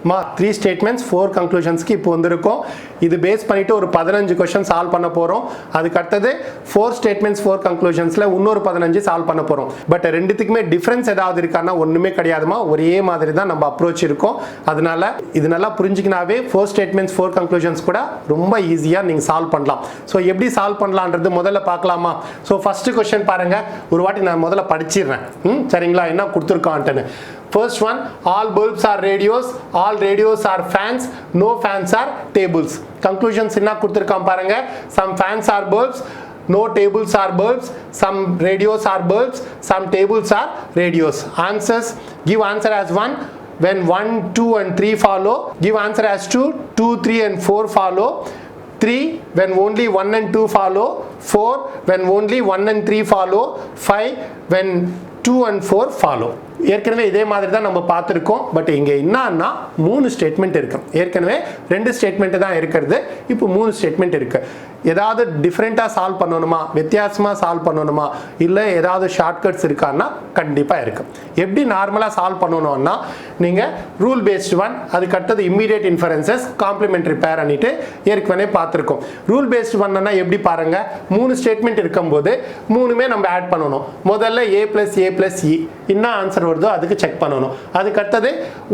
3 statements 4 conclusions க்கு இப்போ வந்திருக்கோம். இது பேஸ் பண்ணிட்டு ஒரு 15 क्वेश्चन சால்வ் பண்ண போறோம். அதுக்கு அடுத்து 4 statements 4 conclusionsல இன்னொரு 15 சால்வ் பண்ண போறோம். பட் ரெண்டுத்துக்குமே டிஃபரன்ஸ் ஏதாவது இருக்கானா ஒண்ணுமே கிடையாதுமா. ஒரே மாதிரி தான் நம்ம அப்ரோச் இருக்கும். அதனால இது நல்லா புரிஞ்சிக்கினாவே 4 statements 4 conclusions கூட ரொம்ப ஈஸியா நீங்க சால்வ் பண்ணலாம். சோ எப்படி சால்வ் பண்ணலாம்ன்றது முதல்ல பார்க்கலாமா. சோ ஃபர்ஸ்ட் क्वेश्चन பாருங்க. ஒரு வாட்டி நான் முதல்ல படிச்சிடுறேன். சரிங்களா? என்ன கொடுத்திருக்கான்ட்டு. First one, all bulbs are radios, all radios are fans, no fans are tables. Conclusions என்ன கொடுத்திருக்கான் பாருங்க. Some fans are bulbs, no tables are bulbs, some radios are bulbs, some tables are radios. Answers, give answer as 1 when 1, 2 and 3 follow. Give answer as 2, 2, 3 and 4 follow. 3 when only 1 and 2 follow. 4 when only 1 and 3 follow. 5 when 2 and 4 follow. ஏற்கனவே இதே மாதிரி தான் நம்ம பார்த்துருக்கோம். But இங்கே என்னன்னா 3 statement இருக்கு. ஏற்கனவே 2 ஸ்டேட்மெண்ட் தான் இருக்கிறது. இப்போ 3 ஸ்டேட்மெண்ட் இருக்கு. ஏதாவது டிஃப்ரெண்ட்டாக சால்வ் பண்ணணுமா, வித்தியாசமாக சால்வ் பண்ணணுமா, இல்லை ஏதாவது ஷார்ட்கட்ஸ் இருக்கான்னா கண்டிப்பாக இருக்கு. எப்படி நார்மலாக சால்வ் பண்ணணும்னா நீங்கள் ரூல் பேஸ்டு ஒன், அதுக்கு அடுத்தது இம்மீடியட் இன்ஃபரன்சஸ், காம்ப்ளிமெண்ட்ரி பேர் அன்னிட்டு ஏற்கனவே பார்த்துருக்கோம். ரூல் பேஸ்டு ஒன்னா எப்படி பாருங்க, 3 ஸ்டேட்மெண்ட் இருக்கும்போது 3மே நம்ம ஆட் பண்ணணும். முதல்ல a + a + e என்ன ஆன்சர் வருதோ அதுக்கு செக் பண்ணணும். அதுக்கு அடுத்தது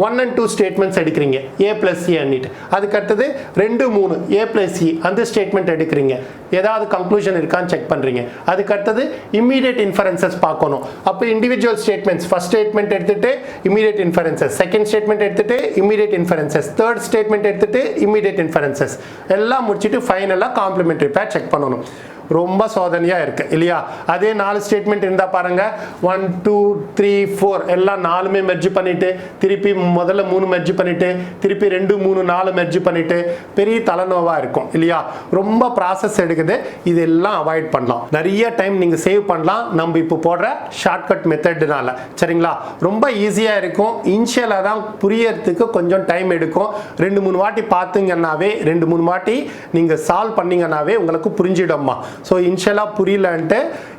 1 and 2 ஸ்டேட்மெண்ட்ஸ் எடுக்கிறீங்க a + e அன்னிட்டு. அதுக்கு அடுத்தது 2, 3 a + e அந்த ஸ்டேட்மெண்ட் எடுக்கிறீங்க. ஏதாவது கன்க்ளூஷன் இருக்கான்னு செக் பண்றீங்க. அதுக்கு அடுத்தது இம்மீடியட் இன்ஃபரன்சஸ் பார்க்கணும். அப்போ இண்டிவிஜுவல் ஸ்டேட்மெண்ட்ஸ், ஃபர்ஸ்ட் ஸ்டேட்மெண்ட் எடுத்துட்டு இம்மீடியட் இன்ஃபரன்சஸ், செகண்ட் ஸ்டேட்மெண்ட் எடுத்துட்டு இம்மீடியட் இன்ஃபரன்சஸ், தேர்ட் ஸ்டேட்மெண்ட் எடுத்துட்டு இம்மீடியட் இன்ஃபரன்சஸ் எல்லாம் முடிச்சிட்டு ஃபைனலா காம்ப்ளிமெண்டரி பேர் செக் பண்ணணும். ரொம்ப சோதனையா இருக்கு இல்லையா? அதே 4 ஸ்டேட்மெண்ட் இருந்தா பாருங்க, 1, 2, 3, 4 எல்லாம் 4மே மெர்ஜ் பண்ணிட்டு திருப்பி முதல்ல 3 மெர்ஜ் பண்ணிட்டு திருப்பி 2, 3, 4 மெர்ஜ் பண்ணிட்டு பெரிய தலைநோவா இருக்கும் இல்லையா? ரொம்ப ப்ராசஸ் எடுக்குது. இதெல்லாம் அவாய்ட் பண்ணலாம். நிறைய டைம் நீங்க சேவ் பண்ணலாம் நம்ம இப்போ போடுற ஷார்ட்கட் மெத்தட்னால. சரிங்களா? ரொம்ப ஈஸியா இருக்கும். இனிஷியலா தான் புரியறதுக்கு கொஞ்சம் டைம் எடுக்கும். 2-3 வாட்டி பார்த்தீங்கன்னாவே 2-3 வாட்டி நீங்க சால்வ் பண்ணீங்கன்னாவே உங்களுக்கு புரிஞ்சிடும்மா. ஸோ இன்ஷியலாக புரியலன்ட்டு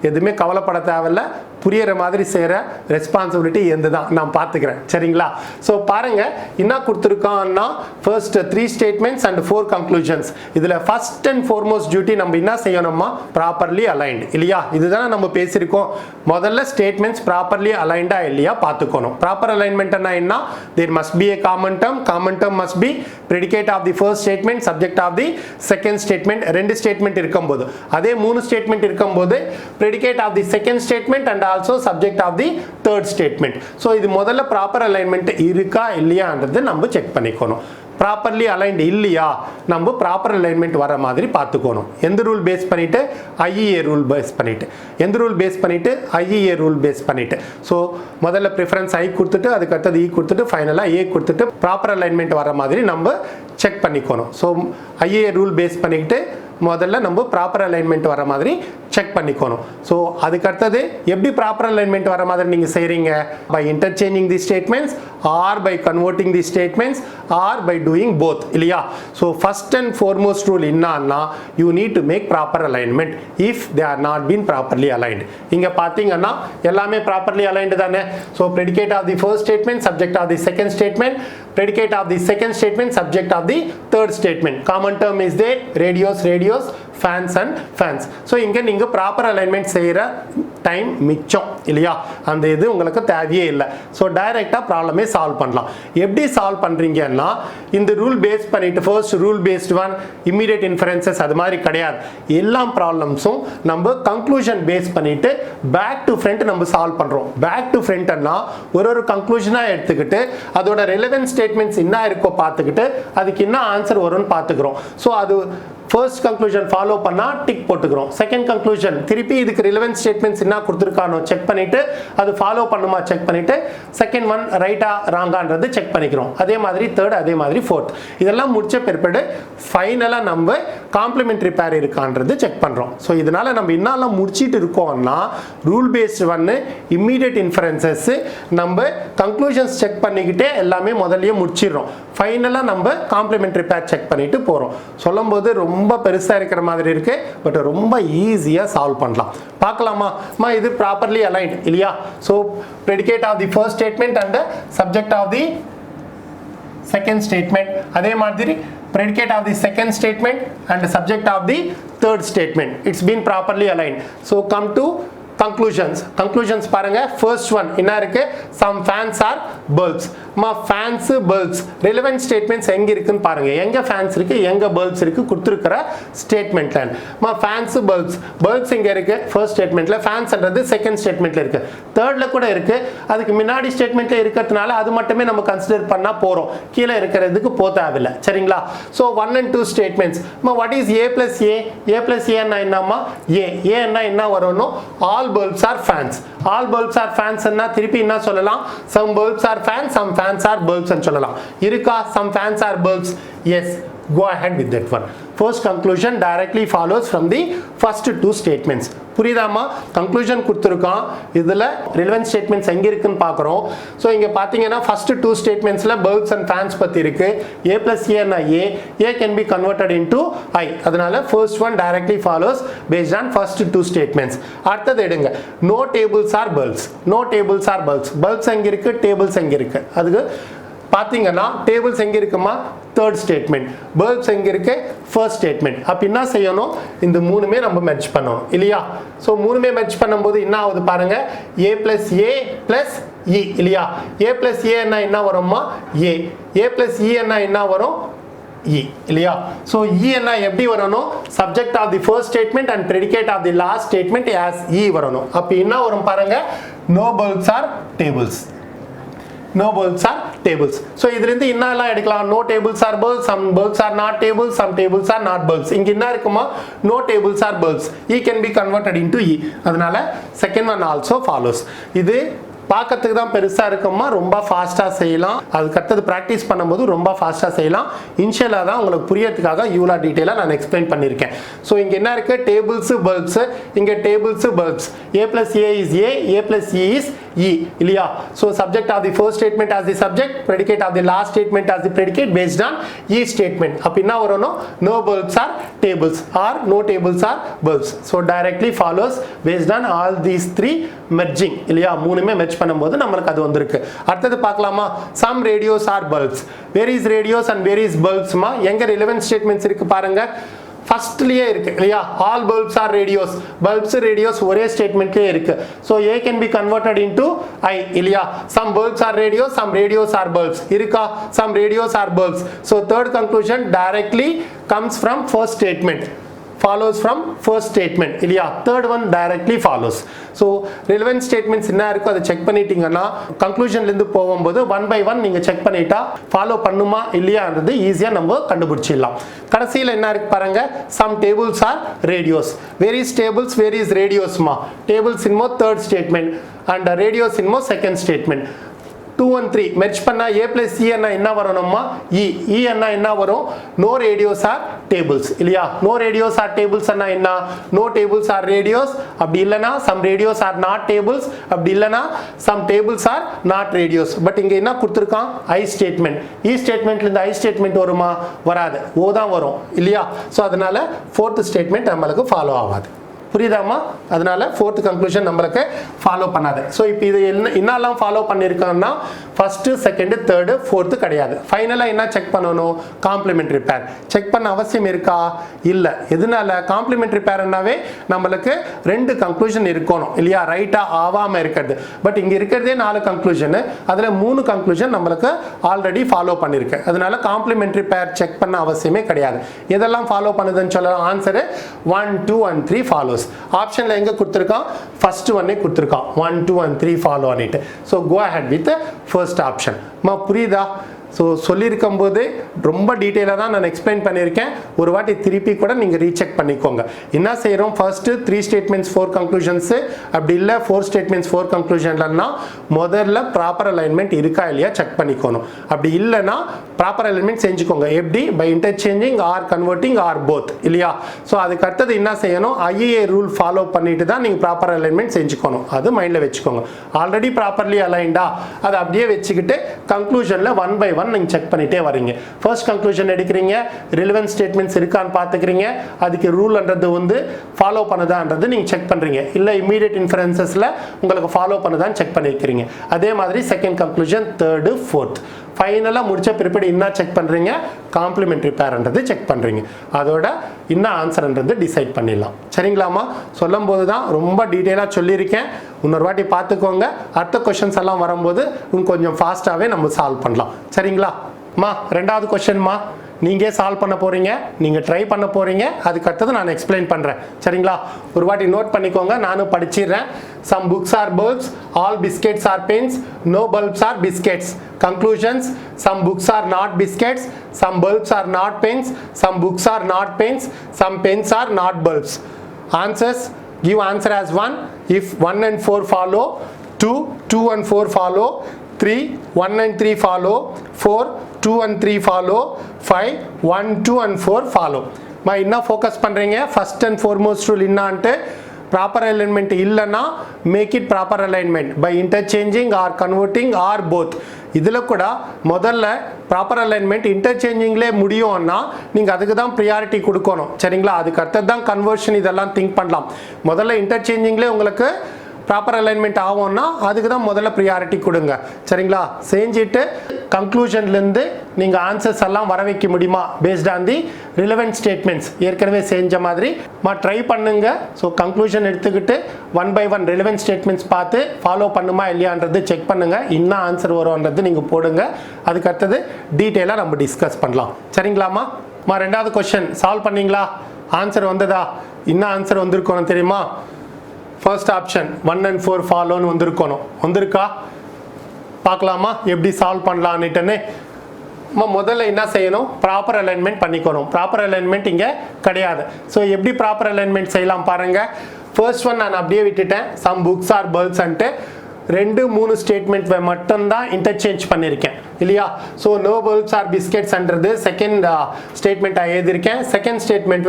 எதுவுமே கவலைப்பட தேவையில்ல. புரியிற மாதிரி செய்கிற ரெஸ்பான்சிபிலிட்டி எந்த தான் நான் பார்த்துக்கிறேன். சரிங்களா? ஸோ பாருங்க என்ன கொடுத்துருக்கான்னா, ஃபர்ஸ்ட் 3 ஸ்டேட்மெண்ட்ஸ் அண்ட் 4 கன்க்ளூஷன்ஸ். இதில் ஃபர்ஸ்ட் அண்ட் ஃபார்மோஸ்ட் டியூட்டி நம்ம என்ன செய்யணுமா, ப்ராப்பர்லி அலைன்டு இல்லையா? இதுதானே நம்ம பேசியிருக்கோம். முதல்ல ஸ்டேட்மெண்ட்ஸ் ப்ராப்பர்லி அலைன்டா இல்லையா பார்த்துக்கணும். ப்ராப்பர் அலைன்மெண்ட்னா என்ன, there must be a common term. Common term must be predicate of the first statement, subject of the second statement. 2 statement இருக்கும்போது, அதே 3 ஸ்டேட்மெண்ட் இருக்கும்போது predicate of the second statement and also subject of the third statement. so இது முதல்ல proper alignment இருக்கா இல்லையான்றது நம்ம check பண்ணிக்கணும். Properly aligned இல்லையா, நம்ம ப்ராப்பர் அலைன்மெண்ட் வர மாதிரி பார்த்துக்கணும். எந்த ரூல் பேஸ் பண்ணிட்டு, ஐஇஏ ரூல் பேஸ் பண்ணிட்டு, எந்த ரூல் பேஸ் பண்ணிட்டு, ஐஇஏ ரூல் பேஸ் பண்ணிட்டு. ஸோ முதல்ல ப்ரிஃபரன்ஸ் ஐ கொடுத்துட்டு அதுக்கு அடுத்தது இ கொடுத்துட்டு ஃபைனலாக ஏ கொடுத்துட்டு ப்ராப்பர் அலைன்மெண்ட் வர மாதிரி நம்ம செக் பண்ணிக்கணும். ஸோ ஐஏ ரூல் பேஸ் பண்ணிக்கிட்டு முதல்ல நம்ம ப்ராப்பர் அலைன்மெண்ட் வர மாதிரி செக் பண்ணிக்கணும். ஸோ அதுக்கு அடுத்தது எப்படி ப்ராப்பர் அலைன்மெண்ட் வர மாதிரி நீங்கள் செய்கிறீங்க, by interchanging the statements or by converting the statements or by doing both இல்லையா? So first and foremost rule என்னன்னா, you need to make proper alignment if they are not been properly aligned. இங்கே பார்த்தீங்கன்னா எல்லாமே properly aligned தானே. So predicate of the first statement, subject of the second statement, predicate of the second statement, subject of the third statement. Common term is there, radios, fans and fans. so இங்க நீங்க proper alignment செய்யற time மிச்சம் இல்லையா? அந்த இது உங்களுக்கு தேவையே இல்லை. ஸோ டைரக்டா ப்ராப்ளமே சால்வ் பண்ணலாம். எப்படி சால்வ் பண்றீங்கன்னா, இந்த ரூல் பேஸ் பண்ணிட்டு first rule based one, immediate inferences அது மாதிரி கிடையாது. எல்லா ப்ராப்ளம்ஸும் நம்ம கன்க்ளூஷன் பேஸ் பண்ணிட்டு பேக் டு ஃப்ரண்ட் நம்ம சால்வ் பண்றோம். பேக் டு ஃப்ரண்ட்னா ஒரு கன்க்ளூஷனா எடுத்துக்கிட்டு அதோட ரெலவென்ட் ஸ்டேட்மெண்ட்ஸ் என்ன இருக்கோ பார்த்துக்கிட்டு அதுக்கு என்ன ஆன்சர் வரும்னு பார்த்துக்கிறோம். ஸோ அது ஃபர்ஸ்ட் கன்க்ளூஷன் ஃபாலோ பண்ணா டிக் போட்டுக்கிறோம். செகண்ட் கன்க்ளூஷன் திருப்பி இதுக்கு ரிலவென்ட் ஸ்டேட்மெண்ட்ஸ் என்ன கொடுத்துருக்கானோ செக் பண்ணிட்டு அது ஃபாலோ பண்ணுமா செக் பண்ணிட்டு செகண்ட் ஒன் ரைட்டா ராங்கான்றது செக் பண்ணிக்கிறோம். அதே மாதிரி தேர்ட், அதே மாதிரி ஃபோர்த். இதெல்லாம் முடிச்ச பிற்பாடு ஃபைனலா நம்ம காம்ப்ளிமெண்டரி பேர் இருக்கான்றது செக் பண்றோம். ஸோ இதனால நம்ம என்னெல்லாம் முடிச்சிட்டு இருக்கோம்னா, ரூல் பேஸ்ட் ஒன்னு, இம்மீடியட் இன்ஃபரன்சஸ், நம்ம கன்க்ளூஷன்ஸ் செக் பண்ணிக்கிட்டே எல்லாமே முதல்லயே முடிச்சிடுறோம். ஃபைனலா நம்ம காம்ப்ளிமெண்டரி பேர் செக் பண்ணிட்டு போறோம். சொல்லும்போது ரொம்ப பெருசா இருக்கிற மாதிரி இருக்கு, பட் ரொம்ப ஈஸியா சால்வ் பண்ணலாம். பார்க்கலாமா? இது ப்ராப்பர்லி அலைன்ட் இல்லையா? So predicate of the first statement and the subject of the second statement. அதே மாதிரி predicate of the second statement and the subject of the third statement. It's been properly aligned. So come to conclusions பாருங்க. first one என்ன இருக்கு? some fans are bulbs. fans bulbs relevant statements எங்க இருக்குன்னு பாருங்க. எங்க fans இருக்கு, எங்க bulbs இருக்கு கொடுத்திருக்கிற ஸ்டேட்மென்ட்ல. fans bulbs எங்க இருக்கு? first statementல. fans ன்றது second statementல இருக்கு. thirdல கூட இருக்கு. அதுக்கு முன்னாடி ஸ்டேட்மென்ட்ல இருக்கிறதுனால அது மட்டுமே நம்ம கன்சிடர் பண்ணா போறோம். கீழ இருக்கிறதுக்கு தேவையில்லை. சரிங்களா? so 1 and 2 statements. what is a plus a? a plus a ன்னா என்னமா? a ன்னா என்ன வரும்னு all bulbs are fans. all bulbs are fans ன்னா திருப்பி என்ன சொல்லலாம்? some bulbs are fans, some fans are bulbs ன்னு சொல்லலாம். இருக்கா? some fans are bulbs? yes, go ahead with that one. first conclusion directly follows from the first two statements. புரியுதாமா? conclusion கொடுத்திருக்கான். இதுல relevant statements எங்க இருக்குன்னு பார்க்கறோம். சோ இங்க பாத்தீங்கன்னா first two statementsல bulbs and fans பத்தி இருக்கு. a plus a னா a can be converted into I. அதனால first one directly follows based on first two statements. அடுத்தது எடுங்க. no tables are bulbs. no tables are bulbs. bulbs எங்க இருக்கு? tables எங்க இருக்கு? அதுக்கு பாத்தீங்கன்னா tables எங்க இருக்குமா? third statement. bulbs எங்க இருக்கு? first statement. அப்ப என்ன செய்யணும்? இந்த மூணுமே நம்ம மெர்ஜ் பண்ணனும் இல்லையா? சோ மூணுமே மெர்ஜ் பண்ணும்போது என்ன ஆகுது பாருங்க. a plus a plus e இல்லையா? a plus a ன்னா என்ன வரும்மா? a plus e ன்னா என்ன வரும்? e இல்லையா? சோ e ன்னா எப்படி வரணும்? subject of the first statement and predicate of the last statement as e வரணும். அப்ப என்ன வரும் பாருங்க. no bulbs are tables. no bulbs are tables. so இதில இருந்து என்னலாம் எடுக்கலாம்? no tables are bulbs, some bulbs are not tables, some tables are not bulbs. இங்க என்ன இருக்குமா? no tables are bulbs. e can be converted into e. அதனால second one also follows. இது பார்க்கிறதுக்கு தான் பெருசா இருக்குமா? ரொம்ப ஃபாஸ்டா செய்யலாம். அதுக்கு அடுத்து பிராக்டீஸ் பண்ணும்போது ரொம்ப ஃபாஸ்டா செய்யலாம். இனிஷியலா தான் உங்களுக்கு புரியறதுக்காக இவ்வளவு டீடைலா நான் எக்ஸ்பிளைன் பண்ணிருக்கேன். சோ இங்க என்ன இருக்கு? tables bulbs. இங்க tables bulbs. a plus a is a plus e is e இல்லையா? so subject of the first statement as the subject, predicate of the last statement as the predicate based on e statement. அப்ப என்ன வரணும்? no bulbs are tables or no tables are bulbs. so directly follows based on all these three merging இல்லையா? மூணுமே merge பண்ணும்போது நமக்கு அது வந்திருக்கு. அடுத்து பார்க்கலாமா? some radios are bulbs. where is radios and where is bulbs மா? எங்க relevant statements இருக்கு பாருங்க. ஃபர்ஸ்ட்லயே இருக்கு இல்லையா? all bulbs are radios. bulbs radios ஒரே ஸ்டேட்மென்ட்லயே இருக்கு. so a can be converted into I இல்லையா? some bulbs are radios, some radios are bulbs. இருக்கா? some radios are bulbs. so third conclusion directly comes from first statement. follows from first statement இல்லையா? third one directly follows. so relevant statements என்ன இருக்கு அதை check பண்ணிட்டீங்கன்னா கன்க்ளூஷன்ல இருந்து போகும்போது one by one நீங்க check பண்ணிட்டா ஃபாலோ பண்ணுமா இல்லையான்றது ஈஸியா நம்ம கண்டுபிடிச்சிடலாம். கடைசில என்ன இருக்கு பாருங்க. some tables are radios. where is tables, where is radios மா? tables in third statement and radios in second statement. 2 and 3 merge பண்ணா a plus e ன்னா என்ன வரணும்மா? e ன்னா என்ன வரும்? no radios are tables இல்லையா? no radios are tables ன்னா என்ன? no tables are radios. அப்படி இல்லனா some radios are not tables. அப்படி இல்லனா some tables are not radios. But இங்க என்ன கொடுத்திருக்கான்? I statement. e statementல இருந்து I statement வருமா? வராது. o தான் வரும் இல்லையா? சோ அதனால fourth statement நமக்கு ஃபாலோ ஆகாது. புரியுதாமா? அதனால fourth conclusion நம்மளுக்கு ஃபாலோ பண்ணாது. சோ இப்போ இது என்னெல்லாம் ஃபாலோ பண்ணிருக்காங்கன்னா ஃபர்ஸ்ட், செகண்ட், தேர்ட், ஃபோர்த் கிடையாது. ஃபைனலா என்ன செக் பண்ணனும்? காம்ப்ளிமெண்டரி பேர். செக் பண்ண அவசியம் இருக்கா? இல்ல. எதனால? காம்ப்ளிமெண்டரி பேர்னாவே நம்மளுக்கு ரெண்டு கன்க்ளூஷன் இருக்கணும் இல்லையா? ரைட்டா ஆவாம இருக்குது. பட் இங்க இருக்கிறதே 4 கன்க்ளூஷன். அதுல 3 கன்க்ளூஷன் நம்மளுக்கு ஆல்ரெடி ஃபாலோ பண்ணிருக்கு. அதனால காம்ப்ளிமெண்டரி பேர் செக் பண்ண அவசியமே கிடையாது. எதெல்லாம் ஃபாலோ பண்ணுதுன்னு சொல்லலாம். Answer 1, 2 and 3 follows. ஆப்ஷன்ல எங்க கொடுத்திருக்கான்? ஃபர்ஸ்ட் ஒன்னே கொடுத்திருக்கான். 1, 2 and 3 follow on it. so go ahead with the first option. புரியுதா? ஸோ சொல்லியிருக்கும் போது ரொம்ப டீட்டெயிலாக தான் நான் எக்ஸ்பிளைன் பண்ணியிருக்கேன். ஒரு வாட்டி திருப்பி கூட நீங்கள் ரீசெக் பண்ணிக்கோங்க. என்ன செய்கிறோம்? ஃபர்ஸ்ட்டு 3 ஸ்டேட்மெண்ட்ஸ் 4 கன்க்ளூஷன்ஸு, அப்படி இல்லை 4 ஸ்டேட்மெண்ட்ஸ் 4 கன்க்ளூஷன்லன்னா முதல்ல ப்ராப்பர் அலைன்மெண்ட் இருக்கா இல்லையா செக் பண்ணிக்கணும். அப்படி இல்லைன்னா ப்ராப்பர் அலைன்மெண்ட் செஞ்சுக்கோங்க. எப்படி? By interchanging or converting or both இல்லையா? ஸோ அதுக்கு அடுத்தது என்ன செய்யணும்? ஐஏஏ ரூல் ஃபாலோ பண்ணிட்டு தான் நீங்கள் ப்ராப்பர் அலைன்மெண்ட் செஞ்சுக்கணும். அது மைண்டில் வச்சுக்கோங்க. ஆல்ரெடி ப்ராப்பர்லி அலைன்டா அதை அப்படியே வச்சுக்கிட்டு கன்க்ளூஷனில் 1 by 1 நீங்க செக் பண்ணிட்டே வரீங்க. ஃபர்ஸ்ட் கன்க்ளூஷன் எடுக்கிறீங்க, ரிலவென்ட் ஸ்டேட்மெண்ட்ஸ் இருக்கான்னு பார்த்துக்கிறீங்க, அதுக்கு ரூல்ன்றது வந்து ஃபாலோ பண்ணுதான்றது நீங்க செக் பண்றீங்க. இல்ல இமிடியேட் இன்ஃபரன்சஸ்ல உங்களுக்கு ஃபாலோ பண்ணுதான்னு செக் பண்ணிக்கிறீங்க. அதே மாதிரி செகண்ட் கன்க்ளூஷன், தேர்ட், ஃபோர்த். ஃபைனலாக முடிச்ச பிற்பாடு என்ன செக் பண்ணுறீங்க, காம்ப்ளிமெண்ட்ரி பேர்ன்றது செக் பண்ணுறீங்க. அதோட என்ன ஆன்சர்ன்றது டிசைட் பண்ணிடலாம். சரிங்களாம்மா? சொல்லும் போது தான் ரொம்ப டீட்டெயிலாக சொல்லியிருக்கேன். இன்னொரு வாட்டி பார்த்துக்கோங்க. அடுத்த கொஷின்ஸ் எல்லாம் வரும்போது இன்னும் கொஞ்சம் ஃபாஸ்ட்டாகவே நம்ம சால்வ் பண்ணலாம். சரிங்களா? ரெண்டாவது கொஸ்டின்மா நீங்க சால்வ் பண்ண போறீங்க, நீங்க ட்ரை பண்ண போறீங்க. அதுக்கு அடுத்து நான் எக்ஸ்பிளைன் பண்றேன். சரிங்களா? ஒரு வாட்டி நோட் பண்ணிக்கோங்க, நானும் படிச்சிடுறேன். Some books are bulbs, all biscuits are pens, no bulbs are biscuits. Conclusions: some books are not biscuits, some bulbs are not pens, some books are not pens, some pens are not bulbs. Answers: give answer as 1 if 1 and 4 follow, 2, 2 and 4 follow, 3, 1 and 3 follow, 4, 2 and 3 follow, 5, 1, 2 and 4 follow. என்ன focus பண்ணுறீங்க? First and foremost rule என்னான்ட்டு, proper alignment இல்லைன்னா make it proper alignment by interchanging or converting or both. இதில் கூட முதல்ல proper alignment இன்டர்சேஞ்சிங்லே முடியும்னா நீங்கள் அதுக்கு தான் ப்ரியாரிட்டி கொடுக்கணும். சரிங்களா? அதுக்கு அடுத்தது தான் கன்வர்ஷன் இதெல்லாம் திங்க் பண்ணலாம். முதல்ல இன்டர்சேஞ்சிங்லே உங்களுக்கு ப்ராப்பர் அலைன்மெண்ட் ஆகும்னா அதுக்கு தான் முதல்ல ப்ரியாரிட்டி கொடுங்க. சரிங்களா? செஞ்சுட்டு கன்க்ளூஷன்லேருந்து நீங்கள் ஆன்சர்ஸ் எல்லாம் வர வைக்க முடியுமா based on the relevant statements ஏற்கனவே செஞ்ச மாதிரி ட்ரை பண்ணுங்க. ஸோ கன்க்ளூஷன் எடுத்துக்கிட்டு 1 by 1 ரிலவெண்ட் ஸ்டேட்மெண்ட்ஸ் பார்த்து ஃபாலோ பண்ணுமா இல்லையான்றது செக் பண்ணுங்க. இன்னும் ஆன்சர் வரும்ன்றது நீங்கள் போடுங்க. அதுக்கு அடுத்தது டீட்டெயிலாக நம்ம டிஸ்கஸ் பண்ணலாம். சரிங்களாம்மா? ரெண்டாவது கொஸ்டின் சால்வ் பண்ணீங்களா? ஆன்சர் வந்ததா? இன்னும் ஆன்சர் வந்திருக்கணும் தெரியுமா? ஃபர்ஸ்ட் ஆப்ஷன் 1 and 4 ஃபாலோன்னு வந்திருக்கா? பார்க்கலாமா எப்படி சால்வ் பண்ணலான்னுட்டுன்னு. முதல்ல என்ன செய்யணும்? ப்ராப்பர் அலைன்மெண்ட் பண்ணிக்கணும். ப்ராப்பர் அலைன்மெண்ட் இங்கே கிடையாது. ஸோ எப்படி ப்ராப்பர் அலைன்மெண்ட் செய்யலாம் பாருங்க. ஃபர்ஸ்ட் ஒன் நான் அப்படியே விட்டுட்டேன். Some books are birds and 2-3 statement மட்டும்தான் இன்டர்சேஞ்ச் பண்ணியிருக்கேன் இல்லையா? ஸோ நோ பல்ப்ஸ் ஆர் பிஸ்கெட்ஸ்ன்றது செகண்ட் ஸ்டேட்மெண்ட்டாக எழுதியிருக்கேன். செகண்ட் ஸ்டேட்மெண்ட்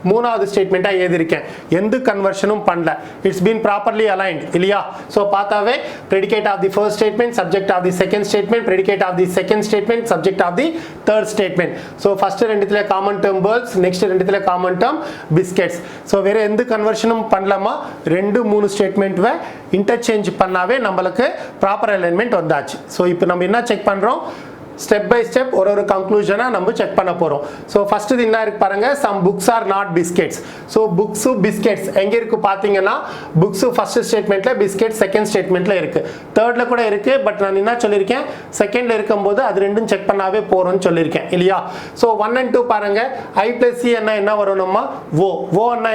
மூணாவது ஸ்டேட்மெண்ட்டாக எழுதியிருக்கேன். எந்த கன்வர்ஷனும் பண்ணல. இட்ஸ் பீன் ப்ராப்பர்லி அலைன்ட் இல்லையா? ஸோ பார்த்தாவே predicate of the first statement, subject of the second statement, predicate of the second statement, subject of the third statement. So first ரெண்டுத்துல காமன் டேர்ம் பல்ப்ஸ், நெக்ஸ்ட் ரெண்டுத்துல common term biscuits. So வேற எந்த கன்வர்ஷனும் பண்ணலாமா? 2-3 statement interchange பண்ணாவே நம்மளுக்கு proper alignment வந்தாச்சு. So இப்போ நம்ம என்ன செக் பண்ணுறோம்? ஸ்டெப் பை ஸ்டெப் ஒரு கன்க்ளூஷனாக நம்ம செக் பண்ண போகிறோம். ஸோ ஃபர்ஸ்ட் என்ன இருக்கு பாருங்க. Some books are not biscuits. So books biscuits எங்கே இருக்கு பார்த்தீங்கன்னா, புக்ஸு ஃபர்ஸ்ட் ஸ்டேட்மெண்ட்ல, பிஸ்கெட் செகண்ட் ஸ்டேட்மெண்ட்ல இருக்கு. தேர்ட்ல கூட இருக்கு. பட் நான் என்ன சொல்லியிருக்கேன்? செகண்ட்ல இருக்கும்போது அது ரெண்டும் செக் பண்ணாவே போறோம்னு சொல்லியிருக்கேன் இல்லையா? ஸோ 1 and 2 பாருங்க. I plus C என்ன வரணுமா? ஓ